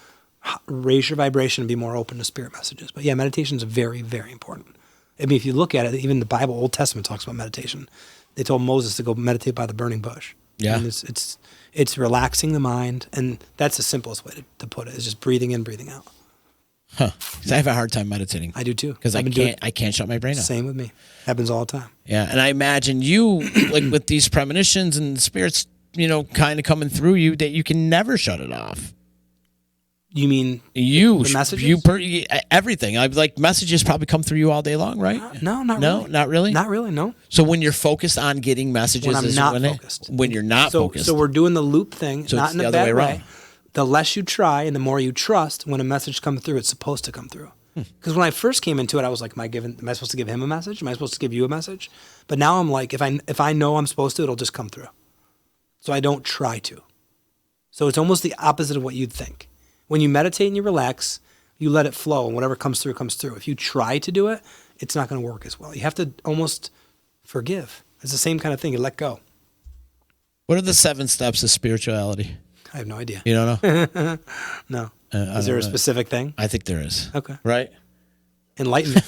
raise your vibration and be more open to spirit messages. But yeah, meditation is very, very important. I mean, if you look at it, even the Bible, Old Testament talks about meditation. They told Moses to go meditate by the burning bush. Yeah. And it's relaxing the mind, and that's the simplest way to put it. Is just breathing in, breathing out. Huh. 'Cause I have a hard time meditating. I do too. Because I can't shut my brain off. Same with me. Happens all the time. Yeah, and I imagine you, like with these premonitions and spirits, kind of coming through you, that you can never shut it off. You mean the messages? Everything. I like messages probably come through you all day long, right? No, not no, really. not really. Not really. No. So when you're focused on getting messages, When I'm not focused. When you're not focused. So we're doing the loop thing, So not it's in the a other way bad around. way. The less you try and the more you trust, when a message comes through, it's supposed to come through. Because when I first came into it, I was like, am I supposed to give him a message? Am I supposed to give you a message? But now I'm like, if I know I'm supposed to, it'll just come through. So I don't try to. So it's almost the opposite of what you'd think. When you meditate and you relax, you let it flow, and whatever comes through, comes through. If you try to do it, it's not going to work as well. You have to almost forgive. It's the same kind of thing. You let go. What are the 7 steps of spirituality? I have no idea. You don't know? No. Is there a specific thing? I think there is. Okay. Right? Enlighten me.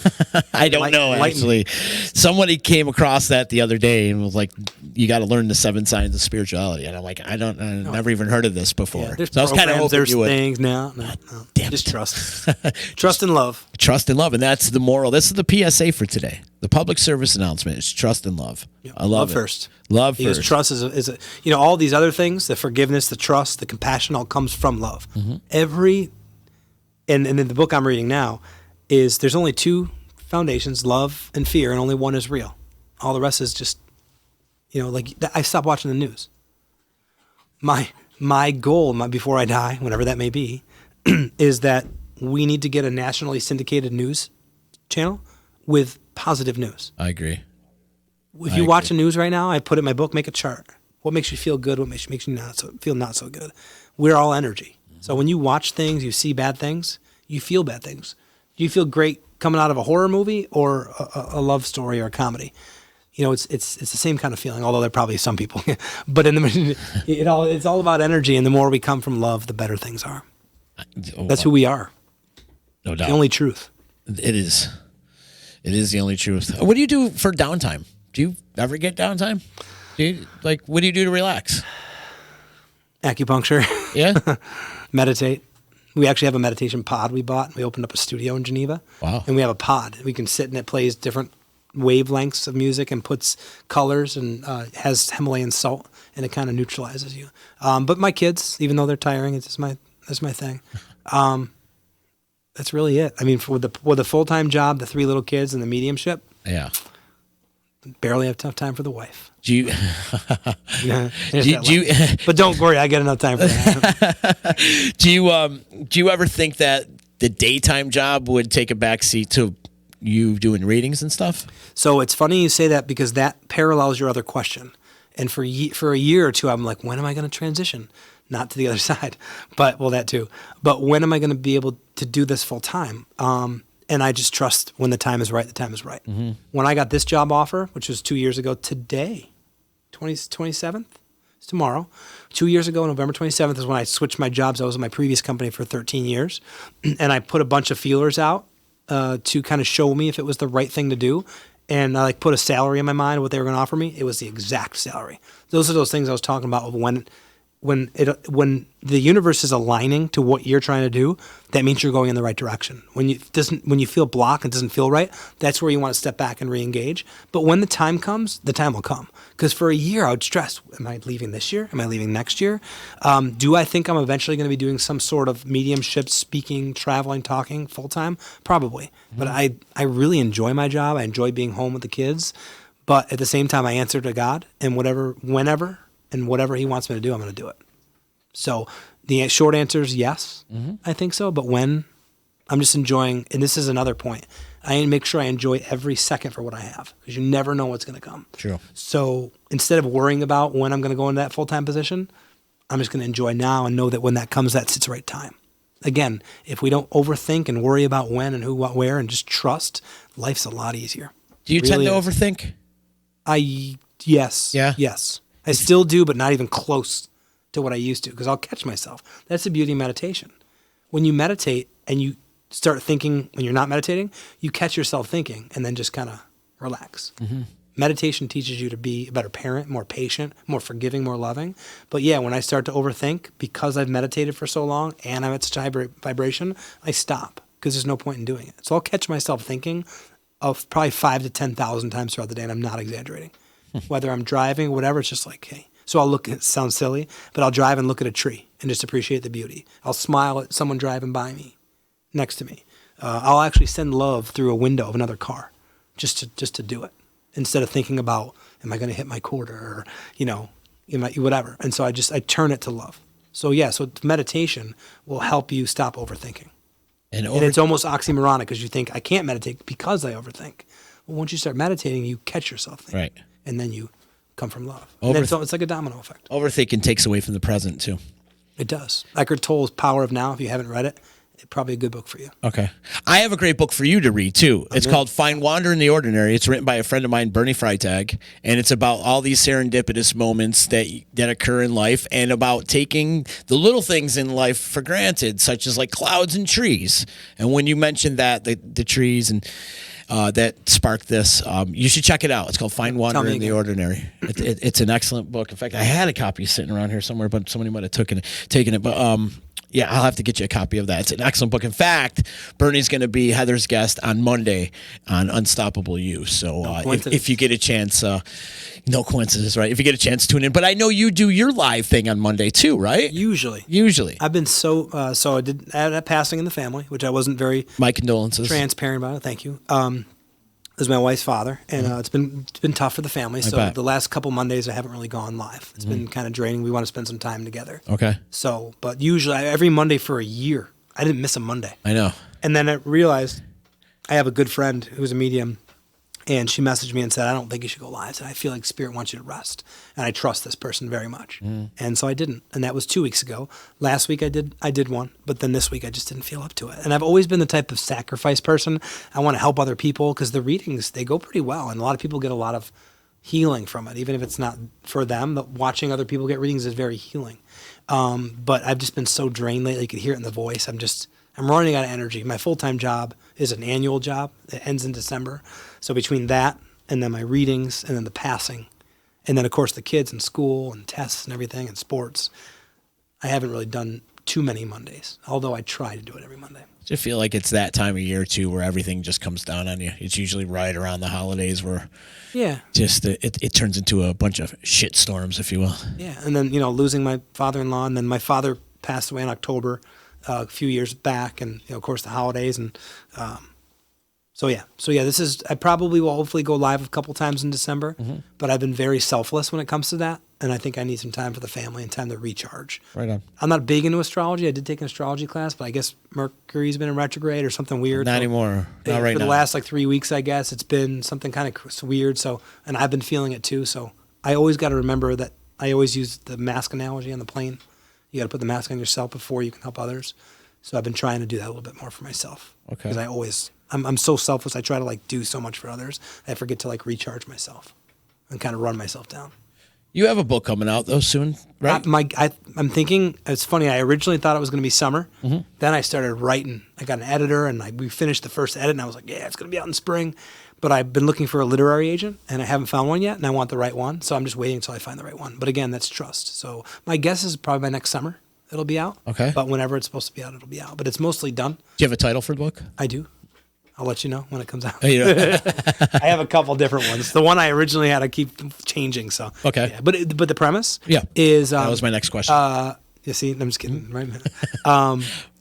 I don't know, Enlighten me. actually. Somebody came across that the other day and was like, you got to learn the 7 signs of spirituality. And I'm like, I've never even heard of this before. Yeah, there's so I was kind of hoping there's you would. things. No. Damn Just it. trust. Trust and love. Trust and love. And that's the moral. This is the PSA for today. The public service announcement is trust and love. Yeah. I love it. First. Love because first. trust is all these other things, the forgiveness, the trust, the compassion, all comes from love. And in the book I'm reading now there's only 2 foundations, love and fear, and only one is real. All the rest is just, I stopped watching the news. My goal, before I die, whenever that may be, is that we need to get a nationally syndicated news channel with positive news. I agree. If you watch the news right now, I put in my book, make a chart. What makes you feel good? What makes you feel not so good? We're all energy. So when you watch things, you see bad things, you feel bad things. Do you feel great coming out of a horror movie or a love story or a comedy? It's the same kind of feeling, although there are probably some people. But it's all about energy, and the more we come from love, the better things are. That's who we are. No doubt. The only truth. It is. It is the only truth. What do you do for downtime? Do you ever get downtime? What do you do to relax? Acupuncture. Yeah? Meditate. We actually have a meditation pod we bought. We opened up a studio in Geneva. Wow. And we have a pod. We can sit and it plays different wavelengths of music and puts colors and has Himalayan salt, and it kind of neutralizes you. But my kids, even though they're tiring, that's my thing. That's really it. I mean, with the full-time job, the 3 little kids, and the mediumship, Yeah. barely have time for the wife. Do you? But don't worry, I got enough time for that. Do you ever think that the daytime job would take a backseat to you doing readings and stuff? So it's funny you say that, because that parallels your other question. And for a year or 2, I'm like, when am I going to transition? Not to the other side, but that too. But when am I going to be able to do this full time? And I just trust when the time is right, the time is right. Mm-hmm. When I got this job offer, which was 2 years ago today, 27th, it's tomorrow. 2 years ago, November 27th is when I switched my jobs. I was in my previous company for 13 years. And I put a bunch of feelers out to kind of show me if it was the right thing to do. And I put a salary in my mind of what they were going to offer me. It was the exact salary. Those are those things I was talking about of when the universe is aligning to what you're trying to do, that means you're going in the right direction. When you feel blocked and it doesn't feel right, that's where you want to step back and re-engage. But when the time comes, the time will come. Because for a year, I would stress, am I leaving this year? Am I leaving next year? Do I think I'm eventually going to be doing some sort of mediumship, speaking, traveling, talking full-time? Probably. Mm-hmm. But I really enjoy my job. I enjoy being home with the kids. But at the same time, I answer to God, and whenever and whatever he wants me to do, I'm going to do it. So the short answer is yes, I think so. But when, I'm just enjoying, and this is another point, I make sure I enjoy every second for what I have, because you never know what's going to come. True. So instead of worrying about when I'm going to go into that full-time position, I'm just going to enjoy now and know that when that comes, that's its right time. Again, if we don't overthink and worry about when and who, what, where, and just trust, life's a lot easier. Do you tend to overthink? Yes. Yeah? Yes. I still do, but not even close to what I used to, because I'll catch myself. That's the beauty of meditation. When you meditate and you start thinking when you're not meditating, you catch yourself thinking and then just kind of relax. Mm-hmm. Meditation teaches you to be a better parent, more patient, more forgiving, more loving. But yeah, when I start to overthink, because I've meditated for so long and I'm at such a high vibration, I stop because there's no point in doing it. So I'll catch myself thinking of probably 5,000 to 10,000 times throughout the day, and I'm not exaggerating. Whether I'm driving or whatever, it's just like, hey. So I'll look, it sounds silly, but I'll drive and look at a tree and just appreciate the beauty. I'll smile at someone driving by me, next to me. I'll actually send love through a window of another car just to do it, instead of thinking about, am I going to hit my quarter, or, whatever. And so I turn it to love. So yeah, so meditation will help you stop overthinking. And it's almost oxymoronic because you think, I can't meditate because I overthink. Well, once you start meditating, you catch yourself thinking. Right. And then you come from love. And then it's like a domino effect. Overthinking takes away from the present, too. It does. Eckhart Tolle's Power of Now, if you haven't read it, it's probably a good book for you. Okay. I have a great book for you to read, too. It's called Find Wonder in the Ordinary. It's written by a friend of mine, Bernie Freitag, and it's about all these serendipitous moments that occur in life, and about taking the little things in life for granted, such as like clouds and trees. And when you mentioned that, the trees and that sparked this, you should check it out. It's called Find Wonder in the Ordinary. It's an excellent book. In fact, I had a copy sitting around here somewhere, but somebody might have taken it. But yeah, I'll have to get you a copy of that. It's an excellent book. In fact, Bernie's going to be Heather's guest on Monday on Unstoppable You. So if you get a chance, no coincidence, right? If you get a chance, tune in. But I know you do your live thing on Monday too, right? Usually. I've been so I did add a passing in the family, which I wasn't very my condolences transparent about it. Thank you. This is my wife's father, and it's been tough for the family. So the last couple Mondays, I haven't really gone live. It's been kind of draining. We want to spend some time together. Okay. So, but usually every Monday for a year, I didn't miss a Monday. I know. And then I realized I have a good friend who's a medium, and she messaged me and said, I don't think you should go live. I said, I feel like Spirit wants you to rest. And I trust this person very much. And so I didn't. And that was 2 weeks ago. Last week I did one, but then this week I just didn't feel up to it. And I've always been the type of sacrifice person. I want to help other people because the readings, they go pretty well. And a lot of people get a lot of healing from it, even if it's not for them. But watching other people get readings is very healing. But I've just been so drained lately. You could hear it in the voice. I'm running out of energy. My full-time job is an annual job. It ends in December. So between that and then my readings and then the passing and then, of course, the kids and school and tests and everything and sports, I haven't really done too many Mondays, although I try to do it every Monday. I just feel like it's that time of year, too, where everything just comes down on you. It's usually right around the holidays where it turns into a bunch of shit storms, if you will. Yeah, and then, losing my father-in-law, and then my father passed away in October a few years back, and, of course, the holidays. And I probably will hopefully go live a couple times in December, but I've been very selfless when it comes to that. And I think I need some time for the family and time to recharge. Right on. I'm not big into astrology. I did take an astrology class, but I guess Mercury's been in retrograde or something weird. Not anymore. Not right now. For the last 3 weeks, I guess, it's been something kind of weird. So, and I've been feeling it too. So I always got to remember that I always use the mask analogy on the plane. You got to put the mask on yourself before you can help others. So I've been trying to do that a little bit more for myself. Okay. Because I'm so selfless. I try to do so much for others. I forget to recharge myself and kind of run myself down. You have a book coming out though soon, right? I'm thinking, it's funny, I originally thought it was going to be summer. Then I started writing. I got an editor and we finished the first edit and I was like, yeah, it's going to be out in spring. But I've been looking for a literary agent and I haven't found one yet and I want the right one. So I'm just waiting until I find the right one. But again, that's trust. So my guess is probably by next summer it'll be out. Okay. But whenever it's supposed to be out, it'll be out. But it's mostly done. Do you have a title for the book? I do. I'll let you know when it comes out. Oh, I have a couple different ones. The one I originally had, I keep changing. So okay, yeah. But the premise, is that was my next question. You see, I'm just kidding, right?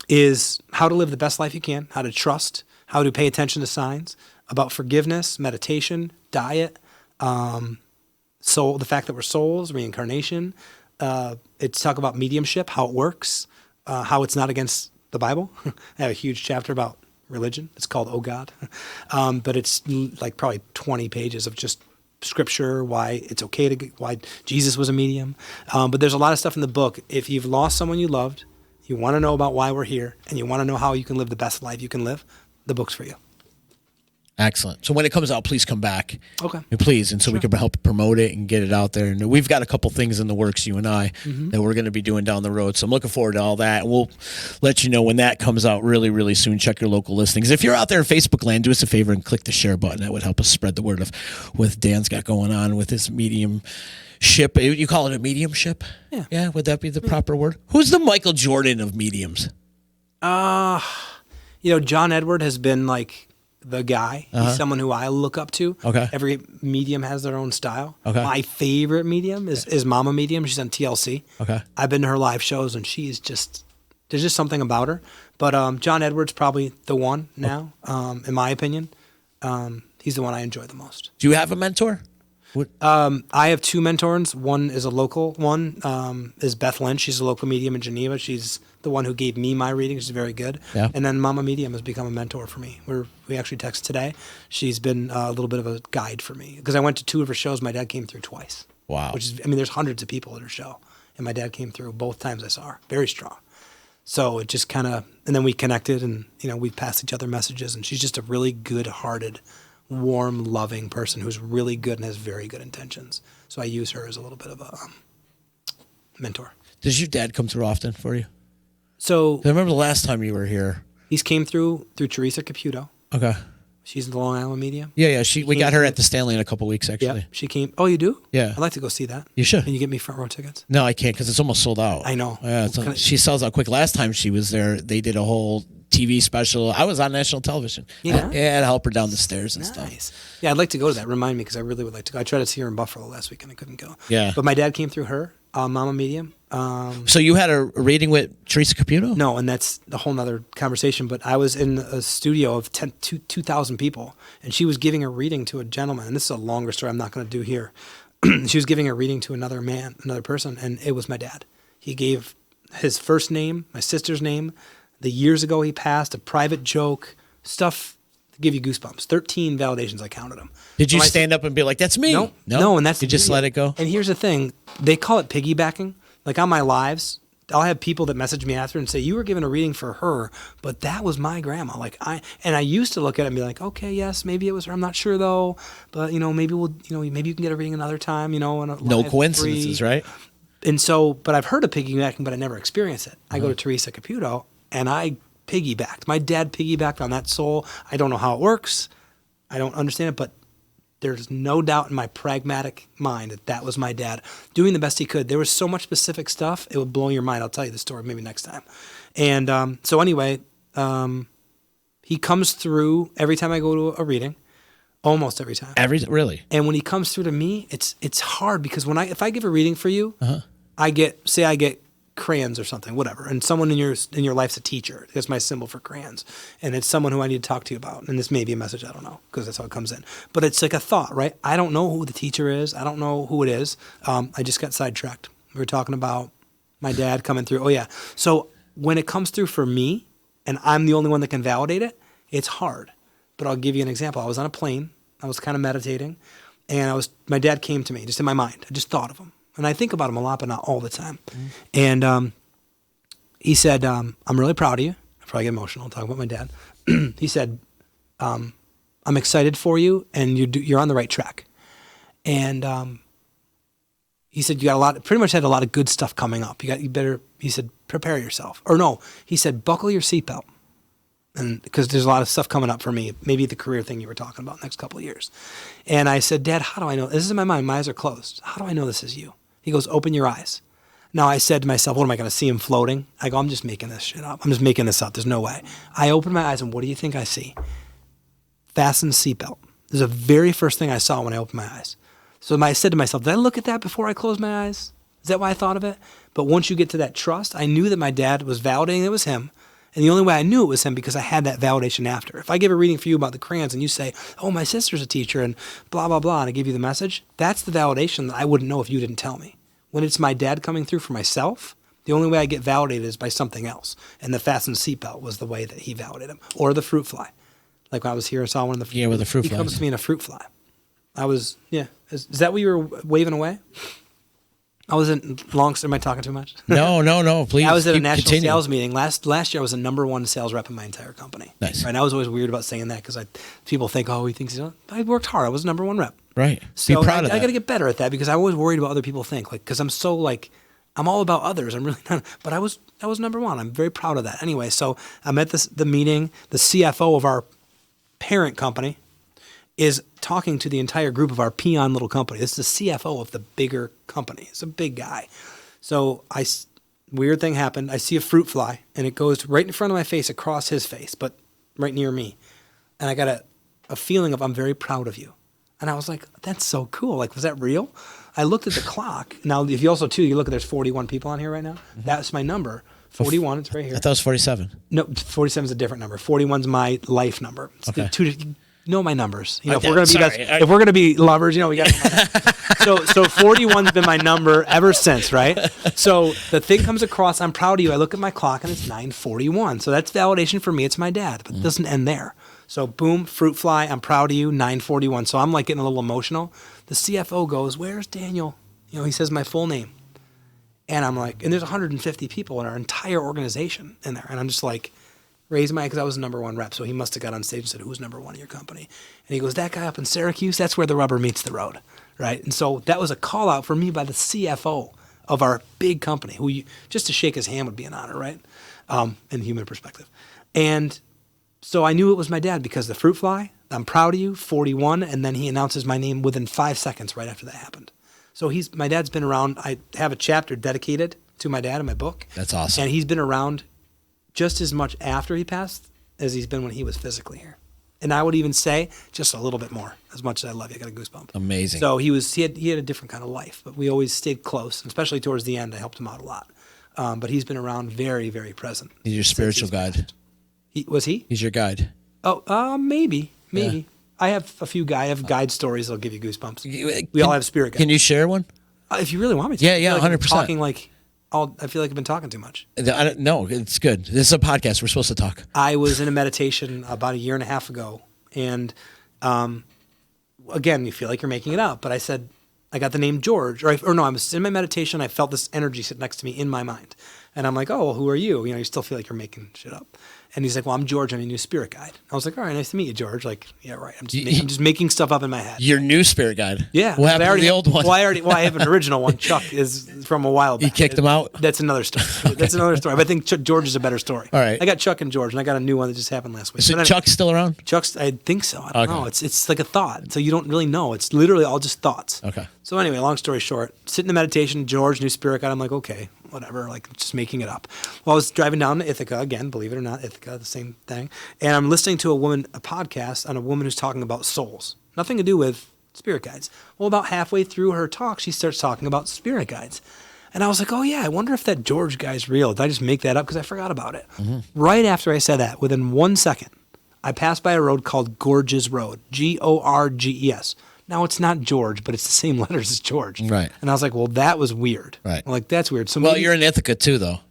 Is how to live the best life you can, how to trust, how to pay attention to signs, about forgiveness, meditation, diet, soul, the fact that we're souls, reincarnation. It's talk about mediumship, how it works, how it's not against the Bible. I have a huge chapter about religion. It's called Oh God. But it's probably 20 pages of just scripture, why it's okay why Jesus was a medium. But there's a lot of stuff in the book. If you've lost someone you loved, you want to know about why we're here, and you want to know how you can live the best life you can live, the book's for you. Excellent. So when it comes out, please come back. Okay. Please, and so we can help promote it and get it out there. And we've got a couple things in the works, you and I, that we're going to be doing down the road. So I'm looking forward to all that. We'll let you know when that comes out really, really soon. Check your local listings. If you're out there in Facebook land, do us a favor and click the share button. That would help us spread the word of what Dan's got going on with his mediumship. You call it a mediumship? Yeah. Yeah, would that be the proper word? Who's the Michael Jordan of mediums? John Edward has been like the guy. He's someone who I look up to. Okay. Every medium has their own style. Okay. My favorite medium is Mama Medium. She's on TLC. Okay. I've been to her live shows, and there's just something about her. But John Edward's probably the one now, in my opinion. He's the one I enjoy the most. Do you have a mentor? I have two mentors. One is a local one, is Beth Lynch. She's a local medium in Geneva. She's the one who gave me my reading. She's very good. Yeah. And then Mama Medium has become a mentor for me. We actually text today. She's been a little bit of a guide for me because I went to two of her shows. My dad came through twice. Wow. There's hundreds of people at her show, and my dad came through both times I saw her. Very strong. So it just kind of, and then we connected, and we passed each other messages. And she's just a really good-hearted, warm, loving person who's really good and has very good intentions. So I use her as a little bit of a mentor. Does your dad come through often for you? So I remember the last time you were here. He's came through Teresa Caputo. Okay. She's in the Long Island Medium. Yeah. We got her at the Stanley in a couple weeks, actually. Yeah, she came. Oh, you do? Yeah. I'd like to go see that. You should. Can you get me front row tickets? No, I can't because it's almost sold out. I know. Yeah, she sells out quick. Last time she was there, they did a whole TV special. I was on national television. Yeah. I had to help her down the stairs and stuff. Nice. Yeah, I'd like to go to that. Remind me because I really would like to go. I tried to see her in Buffalo last week and I couldn't go. Yeah. But my dad came through her, Mama Medium. So you had a reading with Teresa Caputo? No, and that's a whole nother conversation. But I was in a studio of 2,000 people, and she was giving a reading to a gentleman. And this is a longer story I'm not going to do here. She was giving a reading to another person, and it was my dad. He gave his first name, my sister's name, the years ago he passed, a private joke, stuff to give you goosebumps. 13 validations, I counted them. Did you stand up and be like, that's me? No, and that's you just let it go? And here's the thing. They call it piggybacking. Like on my lives, I'll have people that message me after and say, you were given a reading for her, but that was my grandma. And I used to look at it and be like, okay, yes, maybe it was her. I'm not sure though, but maybe maybe you can get a reading another time, No coincidences, right? And so, but I've heard of piggybacking, but I never experienced it. I go to Teresa Caputo and I piggybacked. My dad piggybacked on that soul. I don't know how it works. I don't understand it, but there's no doubt in my pragmatic mind that was my dad doing the best he could. There was so much specific stuff, it would blow your mind. I'll tell you the story maybe next time. And so anyway, he comes through every time I go to a reading, almost every time. Really? And when he comes through to me, it's hard because if I give a reading for you, I get crayons or something, whatever, and someone in your life's a teacher. That's my symbol for crayons, and it's someone who I need to talk to you about. And this may be a message, I don't know, because that's how it comes in. But it's like a thought, right? I don't know who the teacher is. I don't know who it is. I just got sidetracked. We were talking about my dad coming through. Oh yeah. So when it comes through for me, and I'm the only one that can validate it, it's hard. But I'll give you an example. I was on a plane. I was kind of meditating, and my dad came to me just in my mind. I just thought of him. And I think about him a lot, but not all the time. And he said, I'm really proud of you. I probably get emotional talking about my dad. He said, I'm excited for you, and you're on the right track. And he said, pretty much had a lot of good stuff coming up. He said, prepare yourself. Or no, he said, buckle your seatbelt. And because there's a lot of stuff coming up for me, maybe the career thing you were talking about next couple of years. And I said, Dad, how do I know? This is in my mind. My eyes are closed. How do I know this is you? He goes, open your eyes. Now I said to myself, what am I going to see him floating? I go, I'm just making this shit up. I'm just making this up. There's no way. I open my eyes and what do you think I see? Fasten seatbelt. This is the very first thing I saw when I opened my eyes. So I said to myself, did I look at that before I closed my eyes? Is that why I thought of it? But once you get to that trust, I knew that my dad was validating it was him. And the only way I knew it was him because I had that validation after. If I give a reading for you about the crayons and you say, oh, my sister's a teacher and blah, blah, blah, and I give you the message, that's the validation that I wouldn't know if you didn't tell me. When it's my dad coming through for myself, the only way I get validated is by something else. And the fastened seatbelt was the way that he validated him. Or the fruit fly. Like when I was here and saw one of the fruit with the fruit flies. He comes to me in a fruit fly. Is that what you were waving away? I was in am I talking too much? No. Please. I was at a keep national continuing. sales meeting last year. I was the number one sales rep in my entire company. Nice. Right? And I was always weird about saying that because people think, oh, he thinks he's. I worked hard. I was number one rep. Right. So Be proud of that. I got to get better at that because I was worried about other people think because I'm so I'm all about others. I'm really not. But I was number one. I'm very proud of that. Anyway, so I'm at the meeting. The CFO of our parent company is talking to the entire group of our peon little company. This is the CFO of the bigger company. It's a big guy. So weird thing happened. I see a fruit fly, and it goes right in front of my face, across his face, but right near me. And I got a feeling of, I'm very proud of you. And I was like, that's so cool. Like, was that real? I looked at the clock. Now, if you also, too, you look at there's 41 people on here right now. Mm-hmm. That's my number. 41, it's right here. I thought it was 47. No, 47 is a different number. 41's my life number. It's okay. You know my numbers. You know, Okay, if we're gonna be lovers, you know, we got. So 41's been my number ever since, right? So the thing comes across. I'm proud of you. I look at my clock and it's 9:41. So that's validation for me. It's my dad, but it doesn't end there. So boom, fruit fly. I'm proud of you. 9:41. So I'm like getting a little emotional. The CFO goes, "Where's Daniel?" You know, he says my full name, and I'm like, and there's 150 people in our entire organization in there, and I'm just like. Raised my, because I was the number one rep, so he must have got on stage and said, who's number one in your company? And he goes, that guy up in Syracuse, that's where the rubber meets the road, right? And so that was a call out for me by the CFO of our big company, who just to shake his hand would be an honor, right? In human perspective. And so I knew it was my dad because the fruit fly, I'm proud of you, 41, and then he announces my name within 5 seconds right after that happened. So my dad's been around. I have a chapter dedicated to my dad in my book. That's awesome. And he's been around just as much after he passed as he's been when he was physically here. And I would even say just a little bit more, as much as I love you. I got a goosebump. Amazing. So he had a different kind of life, but we always stayed close, and especially towards the end, I helped him out a lot. But he's been around very, very present. He's your spiritual guide. Was he? He's your guide. Oh, maybe. Yeah. I have a few guide stories that'll give you goosebumps. We all have spirit guides. Can you share one? If you really want me to. Yeah, 100%. Talking I feel like I've been talking too much. No, it's good. This is a podcast. We're supposed to talk. I was in a meditation about a year and a half ago, and again, you feel like you're making it up, but I said, I got the name George, I was in my meditation, I felt this energy sit next to me in my mind. And I'm like, oh, well, who are you? You know, you still feel like you're making shit up. And he's like, well, I'm George. I'm a new spirit guide. I was like, all right, nice to meet you, George. Like, yeah, right. I'm just making stuff up in my head. Your new spirit guide. Yeah. What happened to the old one? Well, I have an original one. Chuck is from a while back. You kicked him out? That's another story. But I think George is a better story. All right. I got Chuck and George, and I got a new one that just happened last week. So Chuck's still around? I think so. I don't know. It's like a thought. So you don't really know. It's literally all just thoughts. Okay. So anyway, long story short, sitting in meditation, George, new spirit guide. I'm like, okay, whatever, like just making it up. Well, I was driving down to Ithaca, again, believe it or not, Ithaca, the same thing. And I'm listening to a podcast on a woman who's talking about souls. Nothing to do with spirit guides. Well, about halfway through her talk, she starts talking about spirit guides. And I was like, oh yeah, I wonder if that George guy's real. Did I just make that up? Because I forgot about it. Mm-hmm. Right after I said that, within 1 second, I passed by a road called Gorges Road, Gorges. Now, it's not George, but it's the same letters as George. Right. And I was like, well, that was weird. Right. I'm like, that's weird. So you're in Ithaca too, though.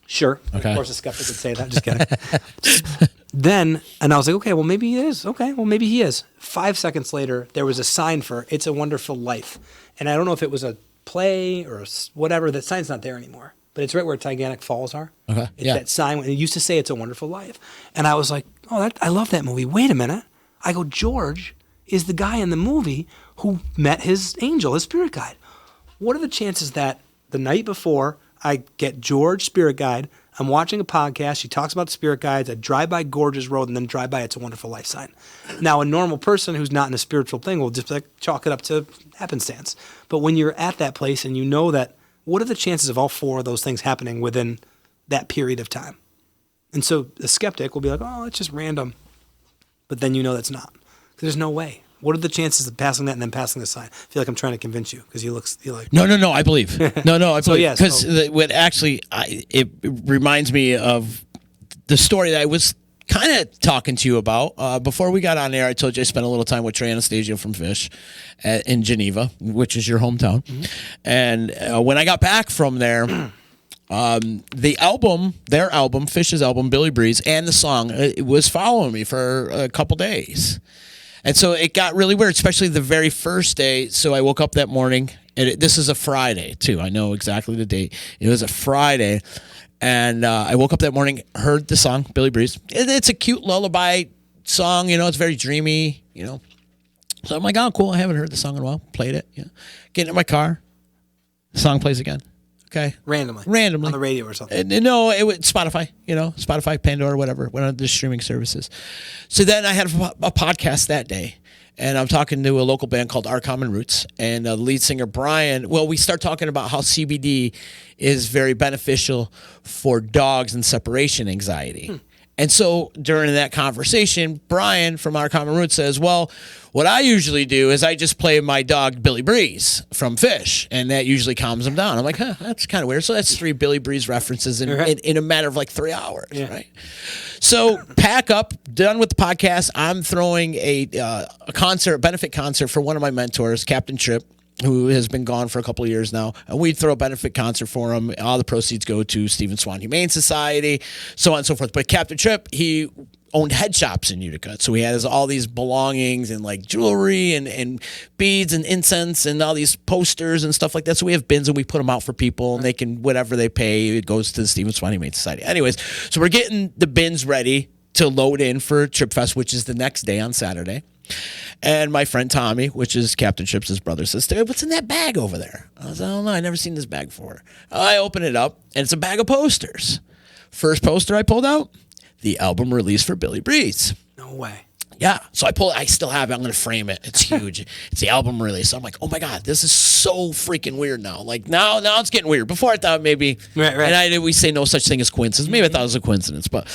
Sure. Okay. Of course, a skeptic would say that. Just kidding. And I was like, okay, well, maybe he is. Okay, well, maybe he is. 5 seconds later, there was a sign for It's a Wonderful Life. And I don't know if it was a play or whatever. That sign's not there anymore. But it's right where Titanic Falls are. Okay. It's that sign. It used to say It's a Wonderful Life. And I was like, oh, I love that movie. Wait a minute. I go, George is the guy in the movie who met his angel, his spirit guide. What are the chances that the night before I get George, spirit guide, I'm watching a podcast, she talks about spirit guides, I drive by Gorges Road and then drive by It's a Wonderful Life sign. Now, a normal person who's not in a spiritual thing will just chalk it up to happenstance. But when you're at that place and you know that, what are the chances of all four of those things happening within that period of time? And so the skeptic will be like, oh, it's just random. But then you know that's not. There's no way. What are the chances of passing that and then passing the sign? I feel like I'm trying to convince you because you like. No, I believe. No, I believe. So, yes. Because it reminds me of the story that I was kind of talking to you about. Before we got on air, I told you I spent a little time with Trey Anastasia from Fish in Geneva, which is your hometown. Mm-hmm. And when I got back from there, their album, Fish's album, Billy Breeze, and the song, it was following me for a couple days. And so it got really weird, especially the very first day. So I woke up that morning This is a Friday, too. I know exactly the date. It was a Friday. And I woke up that morning, heard the song, Billy Breeze. It's a cute lullaby song. It's very dreamy, So I'm like, oh, cool. I haven't heard the song in a while. Played it. Get in my car. The song plays again. Okay. Randomly. On the radio or something. No, it was Spotify, Spotify, Pandora, whatever, one of the streaming services. So then I had a podcast that day. And I'm talking to a local band called Our Common Roots. And the lead singer, Brian, we start talking about how CBD is very beneficial for dogs and separation anxiety. And so during that conversation, Brian from Our Common Roots says, well, what I usually do is I just play my dog Billy Breeze from Fish, and that usually calms him down. I'm like, that's kind of weird. So that's 3 Billy Breeze references in a matter of like 3 hours, right? So pack up, done with the podcast. I'm throwing a benefit concert for one of my mentors, Captain Tripp, who has been gone for a couple of years now. And we'd throw a benefit concert for him. All the proceeds go to Stephen Swan Humane Society, so on and so forth. But Captain Tripp, he owned head shops in Utica. So he has all these belongings and like jewelry and beads and incense and all these posters and stuff like that. So we have bins and we put them out for people and they can, whatever they pay, it goes to the Stephen Swan Humane Society. Anyways, so we're getting the bins ready to load in for Trip Fest, which is the next day on Saturday. And my friend Tommy, which is Captain Tripp's brother, says, what's in that bag over there? I was like, I don't know. I've never seen this bag before. I open it up, and it's a bag of posters. First poster I pulled out, the album release for Billy Breeze. No way. Yeah. So I still have it. I'm going to frame it. It's huge. It's the album release. I'm like, oh my God, this is so freaking weird now. Like now it's getting weird. Before I thought maybe, right. And we say no such thing as coincidence. Maybe I thought it was a coincidence, but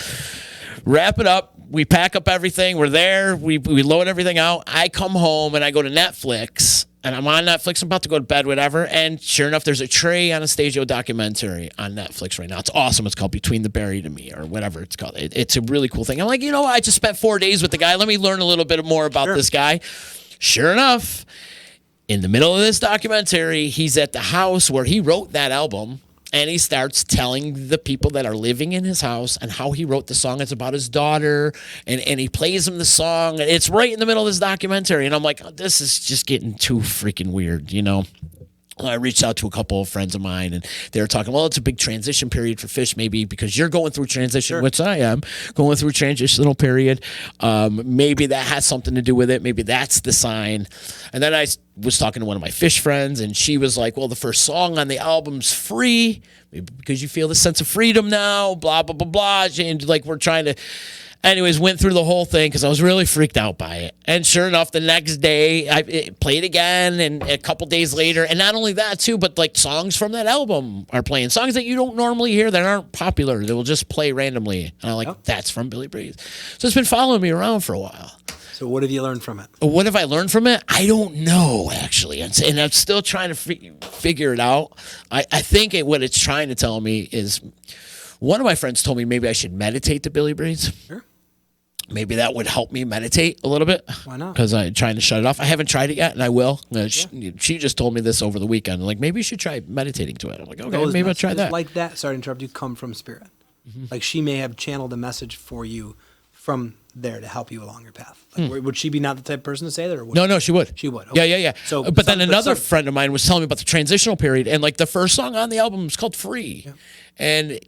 wrap it up. We pack up everything. We're there. We load everything out. I come home and I go to Netflix. And I'm on Netflix. I'm about to go to bed, whatever. And sure enough, there's a Trey Anastasio documentary on Netflix right now. It's awesome. It's called Between the Buried and Me or whatever it's called. It's a really cool thing. I'm like, I just spent 4 days with the guy. Let me learn a little bit more about this guy. Sure enough, in the middle of this documentary, he's at the house where he wrote that album. And he starts telling the people that are living in his house and how he wrote the song. It's about his daughter, and he plays them the song. And it's right in the middle of this documentary. And I'm like, this is just getting too freaking weird, I reached out to a couple of friends of mine, and they were talking, well, it's a big transition period for Fish, maybe because you're going through transition, which I am, going through a transitional period. Maybe that has something to do with it. Maybe that's the sign. And then I was talking to one of my Fish friends, and she was like, well, the first song on the album's free, maybe because you feel the sense of freedom now, blah, blah, blah, blah. And like we're trying to... Anyways, went through the whole thing because I was really freaked out by it. And sure enough, the next day, it played again, and a couple days later. And not only that, too, but like songs from that album are playing. Songs that you don't normally hear that aren't popular. They will just play randomly. And I'm like, that's from Billy Breeze. So it's been following me around for a while. So what have you learned from it? What have I learned from it? I don't know, actually. And I'm still trying to figure it out. I think what it's trying to tell me is... One of my friends told me maybe I should meditate to Billy Breeze. Sure. Maybe that would help me meditate a little bit. Why not? Because I'm trying to shut it off. I haven't tried it yet, and I will. She just told me this over the weekend. Like, maybe you should try meditating to it. I'm like, okay, maybe I'll try that. Like that, sorry to interrupt you, come from Spirit. Mm-hmm. Like she may have channeled a message for you from there to help you along your path. Like, would she be not the type of person to say that? Or No, she would. She would. Okay. Yeah. So, but then another friend of mine was telling me about the transitional period, and like the first song on the album is called Free. Yeah. And...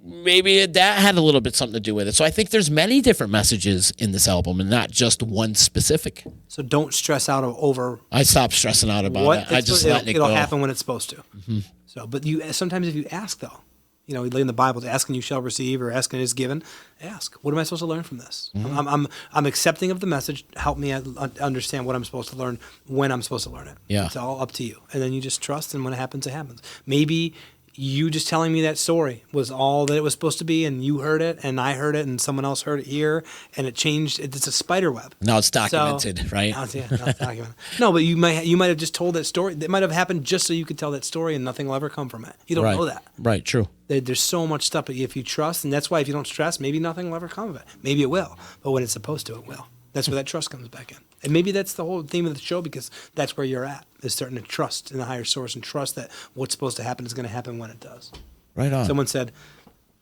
maybe that had a little bit something to do with it. So I think there's many different messages in this album and not just one specific. So don't stress out over... I stopped stressing out about it. I just let it go. It'll happen when it's supposed to. Mm-hmm. So, but sometimes if you ask, though, we in the Bible, asking you shall receive or asking is given. Ask, what am I supposed to learn from this? Mm-hmm. I'm accepting of the message. Help me understand what I'm supposed to learn when I'm supposed to learn it. Yeah. It's all up to you. And then you just trust, and when it happens, it happens. Maybe... you just telling me that story was all that it was supposed to be, and you heard it, and I heard it, and someone else heard it here, and it changed. It's a spider web. Now it's documented, right? Now it's documented. No, but you might have just told that story. It might have happened just so you could tell that story, and nothing will ever come from it. You don't know that. Right, true. There's so much stuff, but if you trust, and that's why if you don't stress, maybe nothing will ever come of it. Maybe it will, but when it's supposed to, it will. That's where that trust comes back in. And maybe that's the whole theme of the show, because that's where you're at, is starting to trust in the higher source and trust that what's supposed to happen is going to happen when it does. Right on. Someone said,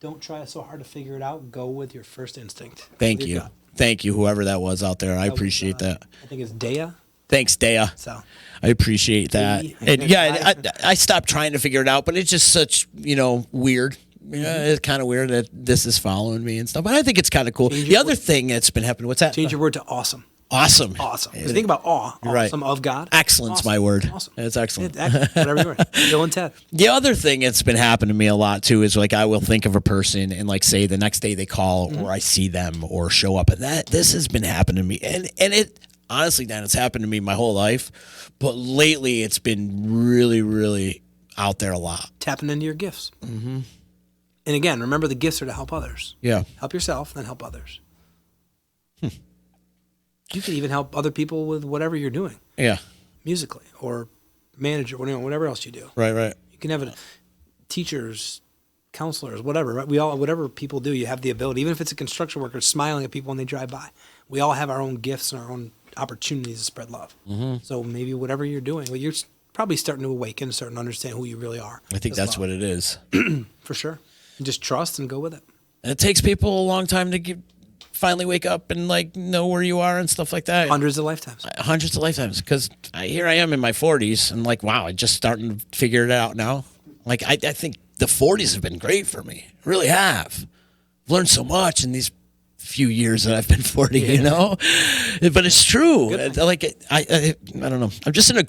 don't try so hard to figure it out. Go with your first instinct. Thank you. Thank you, whoever that was out there. I appreciate that. I think it's Deja. Thanks, Deja. So I appreciate that. And yeah, I stopped trying to figure it out, but it's just such, weird. Yeah, it's kind of weird that this is following me and stuff, but I think it's kind of cool. The other thing that's been happening, what's that? Change your word to awesome. Awesome. Awesome. When you think about awe, awesome of God. Excellent's awesome. my word. Awesome. It's excellent. Whatever you word. Bill and Ted. The other thing that's been happening to me a lot too is like I will think of a person and like say the next day they call or I see them or show up, and this has been happening to me, and it honestly, Dan, it's happened to me my whole life, but lately it's been really, really out there a lot. Tapping into your gifts. Mm-hmm. And again, remember the gifts are to help others. Yeah. Help yourself, then help others. You can even help other people with whatever you're doing. Yeah. Musically or manager, whatever else you do. Right. You can have teachers, counselors, whatever. Right? We all, whatever people do, you have the ability. Even if it's a construction worker smiling at people when they drive by, we all have our own gifts and our own opportunities to spread love. Mm-hmm. So maybe whatever you're doing, you're probably starting to awaken, starting to understand who you really are. I think that's what it is. For sure. And just trust and go with it. And it takes people a long time to finally wake up and like know where you are and stuff like that. Hundreds of lifetimes. Because here I am in my 40s and like, wow, I just starting to figure it out now. Like I think the 40s have been great for me. Really have. I've learned so much in these few years that I've been 40, but it's true. Like I don't know. I'm just in a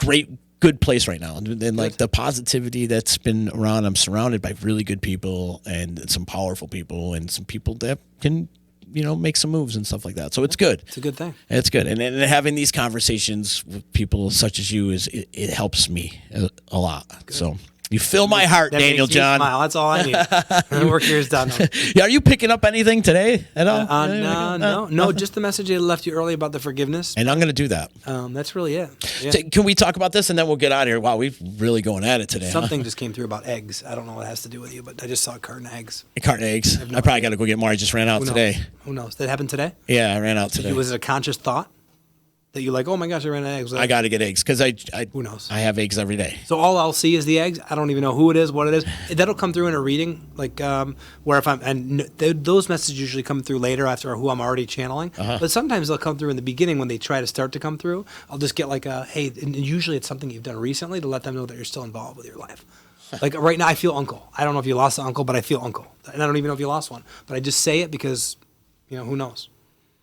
good place right now, and like the positivity that's been around. I'm surrounded by really good people and some powerful people and some people that can make some moves and stuff like that. So it's good. It's a good thing. It's good. And having these conversations with people such as you it helps me a lot. Good. So you fill my heart, that Daniel makes me John. Smile. That's all I need. Your work here is done. Yeah, are you picking up anything today at all? No. Just the message I left you early about the forgiveness. And I'm going to do that. That's really it. Yeah. So, can we talk about this and then we'll get out of here? Wow, we've really going at it today. Something just came through about eggs. I don't know what it has to do with you, but I just saw a carton of eggs. A carton of eggs. I probably got to go get more. I just ran out today. Who knows? That happened today? Yeah, I ran out today. Was it a conscious thought? That you like, oh my gosh, I ran out of eggs. I got to get eggs because who knows? I have eggs every day. So all I'll see is the eggs. I don't even know who it is, what it is. That'll come through in a reading, like where if those messages usually come through later after who I'm already channeling. But sometimes they'll come through in the beginning when they try to start to come through. I'll just get like hey, and usually it's something you've done recently to let them know that you're still involved with your life. Like right now, I feel uncle. I don't know if you lost an uncle, but I feel uncle, and I don't even know if you lost one. But I just say it because, who knows.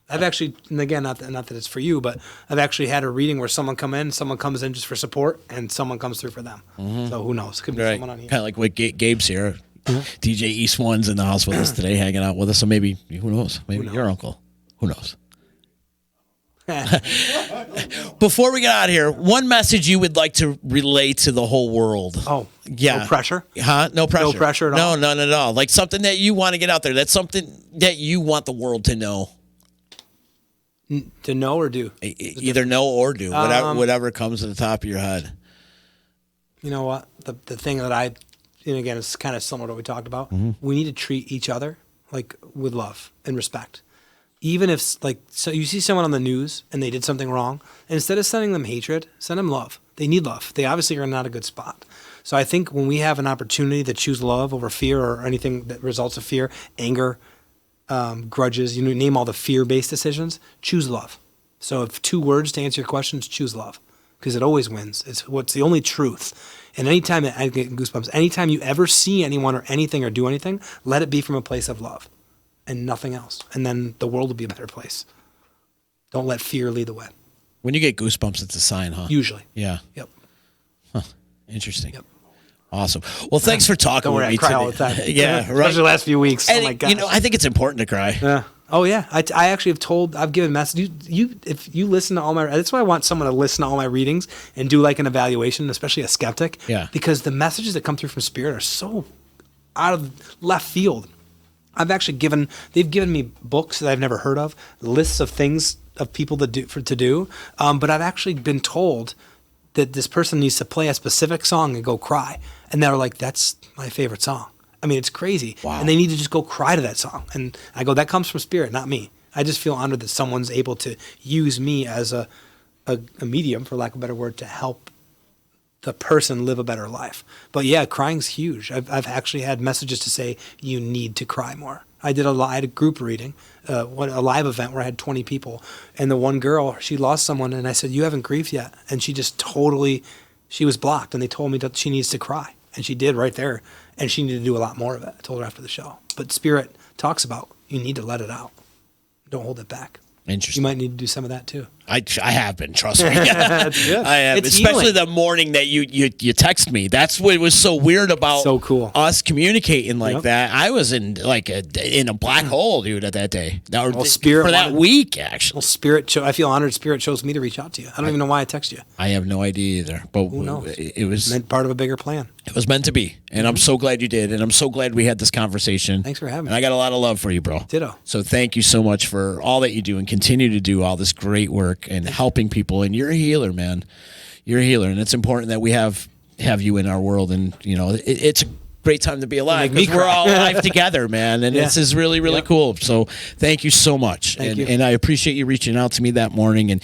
I've actually, and again, not that it's for you, but I've actually had a reading where someone comes in just for support, and someone comes through for them. Mm-hmm. So who knows? Could be someone on here. Kind of like what Gabe's here. Mm-hmm. DJ East One's in the house with us today, hanging out with us. So maybe, who knows? Maybe your uncle. Who knows? Before we get out of here, one message you would like to relay to the whole world. Oh, yeah. No pressure? Huh? No pressure. No pressure at all? No, none at all. Like something that you want to get out there. That's something that you want the world to know. To know or do? Either know or do. Whatever comes to the top of your head. You know what? The thing that and again, it's kind of similar to what we talked about. Mm-hmm. We need to treat each other like with love and respect. Even if, so you see someone on the news and they did something wrong, and instead of sending them hatred, send them love. They need love. They obviously are in not a good spot. So I think when we have an opportunity to choose love over fear or anything that results of fear, anger, grudges, name all the fear-based decisions, choose love. So if 2 words to answer your questions, choose love, because it always wins. It's what's the only truth. And anytime, I get goosebumps, anytime you ever see anyone or anything or do anything, let it be from a place of love and nothing else. And then the world will be a better place. Don't let fear lead the way. When you get goosebumps, it's a sign, huh? Usually. Yeah. Yep. Huh. Interesting. Yep. Awesome. Well, thanks for talking with me I cry today. all the time. Yeah, right. Especially the last few weeks. And oh my gosh. I think it's important to cry. Yeah. Oh yeah. I actually I've given messages. If you listen to all my, that's why I want someone to listen to all my readings and do like an evaluation, especially a skeptic. Yeah. Because the messages that come through from Spirit are so out of left field. They've given me books that I've never heard of, lists of things of people to do. But I've actually been told that this person needs to play a specific song and go cry. And they're like, that's my favorite song. I mean, it's crazy. Wow. And they need to just go cry to that song. And I go, that comes from Spirit, not me. I just feel honored that someone's able to use me as a medium, for lack of a better word, to help the person live a better life. But yeah, crying's huge. I've actually had messages to say, you need to cry more. I had a group reading, a live event where I had 20 people, and the one girl, she lost someone, and I said, "You haven't grieved yet," and she just she was blocked, and they told me that she needs to cry, and she did right there, and she needed to do a lot more of it. I told her after the show. But Spirit talks about you need to let it out, don't hold it back. Interesting. You might need to do some of that too. I have been, trust me. That's good. I have, It's especially healing. the morning that you text me. That's what was so weird about So cool. us communicating like Yep. that. I was in in a black hole, dude, at that day. Spirit for that wanted- week, actually. Well, I feel honored. Spirit chose me to reach out to you. I don't even know why I text you. I have no idea either, but Who knows? it was Meant part of a bigger plan. it was meant to be, and I'm so glad you did, and I'm so glad we had this conversation. Thanks for having me. And I got a lot of love for you, bro. Ditto. So thank you so much for all that you do and continue to do all this great work and helping people. And you're a healer, man. You're a healer, and it's important that we have you in our world. And it's a great time to be alive Make me because we're cry. all alive together, man. And Yeah. this is really, really cool. So thank you so much. Thank you. And I appreciate you reaching out to me that morning. And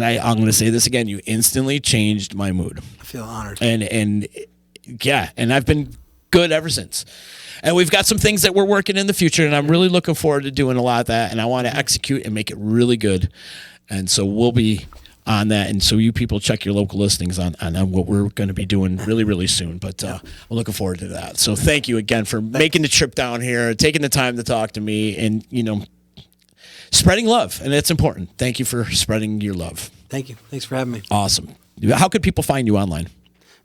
I'm going to say this again. You instantly changed my mood. I feel honored. And I've been good ever since. And we've got some things that we're working in the future, and I'm really looking forward to doing a lot of that. And I want to execute and make it really good. And so we'll be on that. And so you people check your local listings on what we're going to be doing really, really soon. But we're looking forward to that. So thank you again for making the trip down here, taking the time to talk to me, and spreading love. And it's important. Thank you for spreading your love. Thank you. Thanks for having me. Awesome. How could people find you online?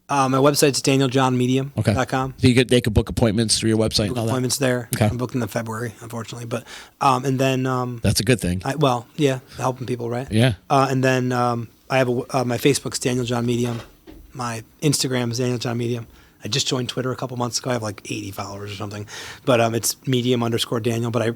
My website's danieljohnmedium.com. So they could book appointments through your website and all that? Appointments there. Okay. I'm booked in February, unfortunately. But and then That's a good thing. helping people, right? Yeah. And then I have my Facebook's Daniel John Medium. My Instagram is Daniel John Medium. I just joined Twitter a couple months ago. I have like 80 followers or something. But it's medium_Daniel. But I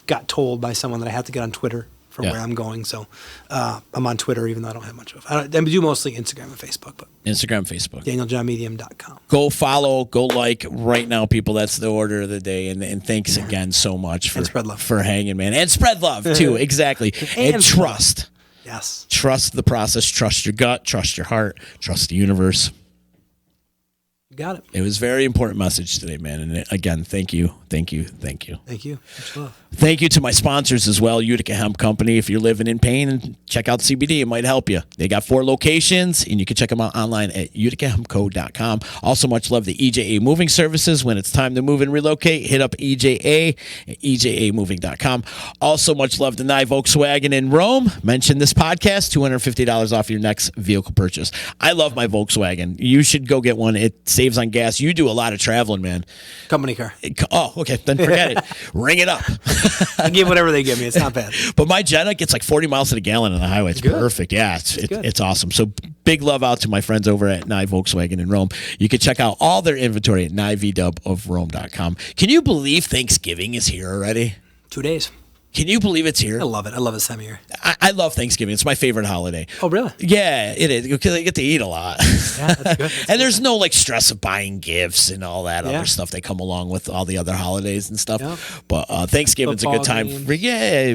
got told by someone that I have to get on Twitter for where I'm going. So I'm on Twitter, even though I don't have much of it. I do mostly Instagram and Facebook, but Instagram, Facebook. DanielJohnMedium.com. Go follow, go like right now, people. That's the order of the day. And thanks again so much for, And spread love. for hanging, man. And spread love, too. Exactly. And trust. Yes. Trust the process. Trust your gut. Trust your heart. Trust the universe. You got it. It was a very important message today, man. And again, thank you. Thank you. Thank you. Thank you. Much love. Thank you to my sponsors as well, Utica Hemp Company. If you're living in pain, and check out CBD. It might help you. They got 4 locations, and you can check them out online at uticahempco.com. Also, much love to EJA Moving Services. When it's time to move and relocate, hit up EJA at ejamoving.com. Also, much love to Nye Volkswagen in Rome. Mention this podcast, $250 off your next vehicle purchase. I love my Volkswagen. You should go get one. It saves on gas. You do a lot of traveling, man. Company car. Oh, okay. Then forget it. Ring it up. I give whatever they give me. It's not bad. But my Jetta gets like 40 miles to the gallon on the highway. It's Good. perfect. Yeah, good. it's awesome. So big love out to my friends over at Nye Volkswagen in Rome. You can check out all their inventory at nyvdubofrome.com. Can you believe Thanksgiving is here already? 2 days. Can you believe it's here? I love it. I love this time of year. I love Thanksgiving. It's my favorite holiday. Oh, really? Yeah, it is because I get to eat a lot. Yeah, that's good. And there's no like stress of buying gifts and all that Yeah. other stuff that come along with all the other holidays and stuff. Yep. But Thanksgiving's a Football good time. games, For,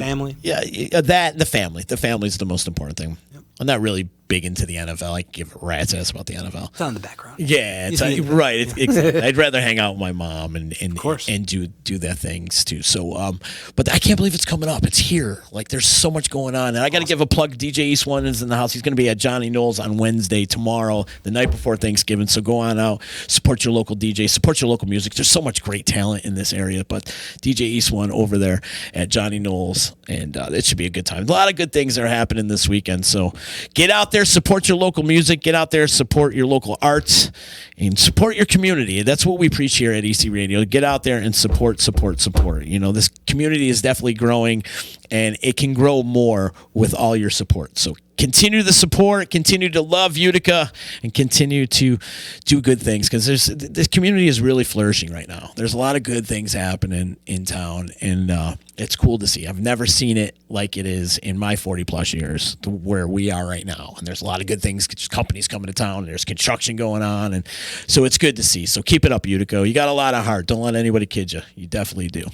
family. Yeah, that and the family. The family's the most important thing. I'm not really big into the NFL. I give a rat's ass about the NFL. It's on the background. Yeah, it's You need that. right. Exactly. I'd rather hang out with my mom and course. and do their things too. So, but I can't believe it's coming up. It's here. Like there's so much going on, and I got to give a plug. DJ East One is in the house. He's going to be at Johnny Knowles on Wednesday, tomorrow, the night before Thanksgiving. So go on out, support your local DJ, support your local music. There's so much great talent in this area. But DJ East One over there at Johnny Knowles, and it should be a good time. A lot of good things are happening this weekend. So get out there, support your local music. Get out there, support your local arts, and support your community. That's what we preach here at EC Radio. Get out there and support. You know, this community is definitely growing, and it can grow more with all your support. So continue the support, continue to love Utica, and continue to do good things because this community is really flourishing right now. There's a lot of good things happening in town, and it's cool to see. I've never seen it like it is in my 40-plus years to where we are right now. And there's a lot of good things, companies coming to town, there's construction going on, and so it's good to see. So keep it up, Utica. You got a lot of heart. Don't let anybody kid you. You definitely do.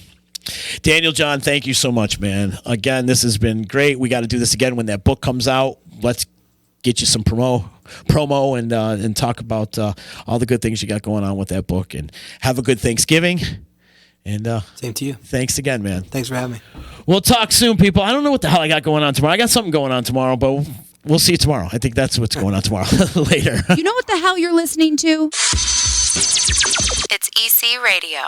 Daniel John, thank you so much, man. Again, this has been great. We got to do this again when that book comes out. Let's get you some promo and talk about all the good things you got going on with that book. And have a good Thanksgiving. And same to you. Thanks again, man. Thanks for having me. We'll talk soon, people. I don't know what the hell I got going on tomorrow. I got something going on tomorrow, but we'll see you tomorrow. I think that's what's going on tomorrow. Later. You know what the hell you're listening to? It's EC Radio.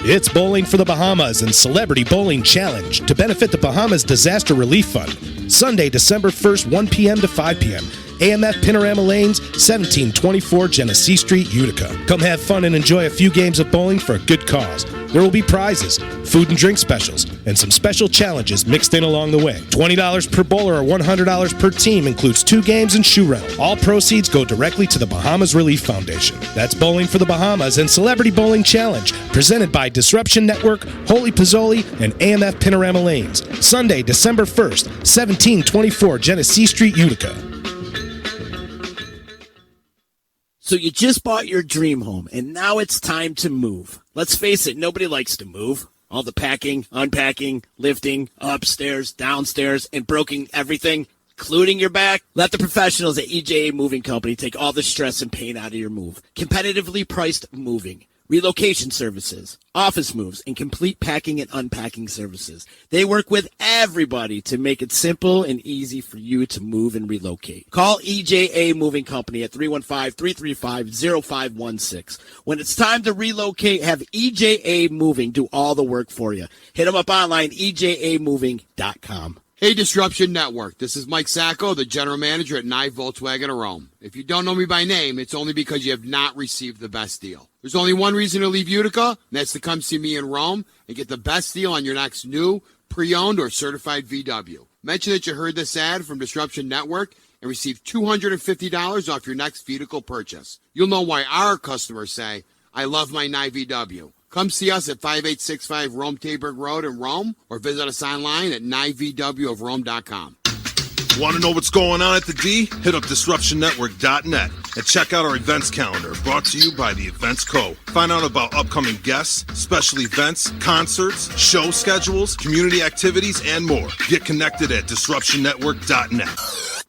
It's Bowling for the Bahamas and Celebrity Bowling Challenge to benefit the Bahamas Disaster Relief Fund. Sunday, December 1st, 1 p.m. to 5 p.m. AMF Panorama Lanes, 1724 Genesee Street, Utica. Come have fun and enjoy a few games of bowling for a good cause. There will be prizes, food and drink specials, and some special challenges mixed in along the way. $20 per bowler or $100 per team includes 2 games and shoe rental. All proceeds go directly to the Bahamas Relief Foundation. That's Bowling for the Bahamas and Celebrity Bowling Challenge, presented by Disruption Network, Holy Pozzoli, and AMF Panorama Lanes. Sunday, December 1st, 1724 Genesee Street, Utica. So you just bought your dream home, and now it's time to move. Let's face it, nobody likes to move. All the packing, unpacking, lifting, upstairs, downstairs, and broking everything, including your back. Let the professionals at EJA Moving Company take all the stress and pain out of your move. Competitively priced moving, relocation services, office moves, and complete packing and unpacking services. They work with everybody to make it simple and easy for you to move and relocate. Call EJA Moving Company at 315-335-0516. When it's time to relocate, have EJA Moving do all the work for you. Hit them up online, ejamoving.com. Hey, Disruption Network. This is Mike Sacco, the general manager at Nye Volkswagen of Rome. If you don't know me by name, it's only because you have not received the best deal. There's only one reason to leave Utica, and that's to come see me in Rome and get the best deal on your next new, pre-owned, or certified VW. Mention that you heard this ad from Disruption Network and receive $250 off your next vehicle purchase. You'll know why our customers say, I love my Nye VW. Come see us at 5865 Rome Taberg Road in Rome, or visit us online at nyvwofrome.com. Want to know what's going on at the D? Hit up DisruptionNetwork.net and check out our events calendar, brought to you by the Events Co. Find out about upcoming guests, special events, concerts, show schedules, community activities, and more. Get connected at DisruptionNetwork.net.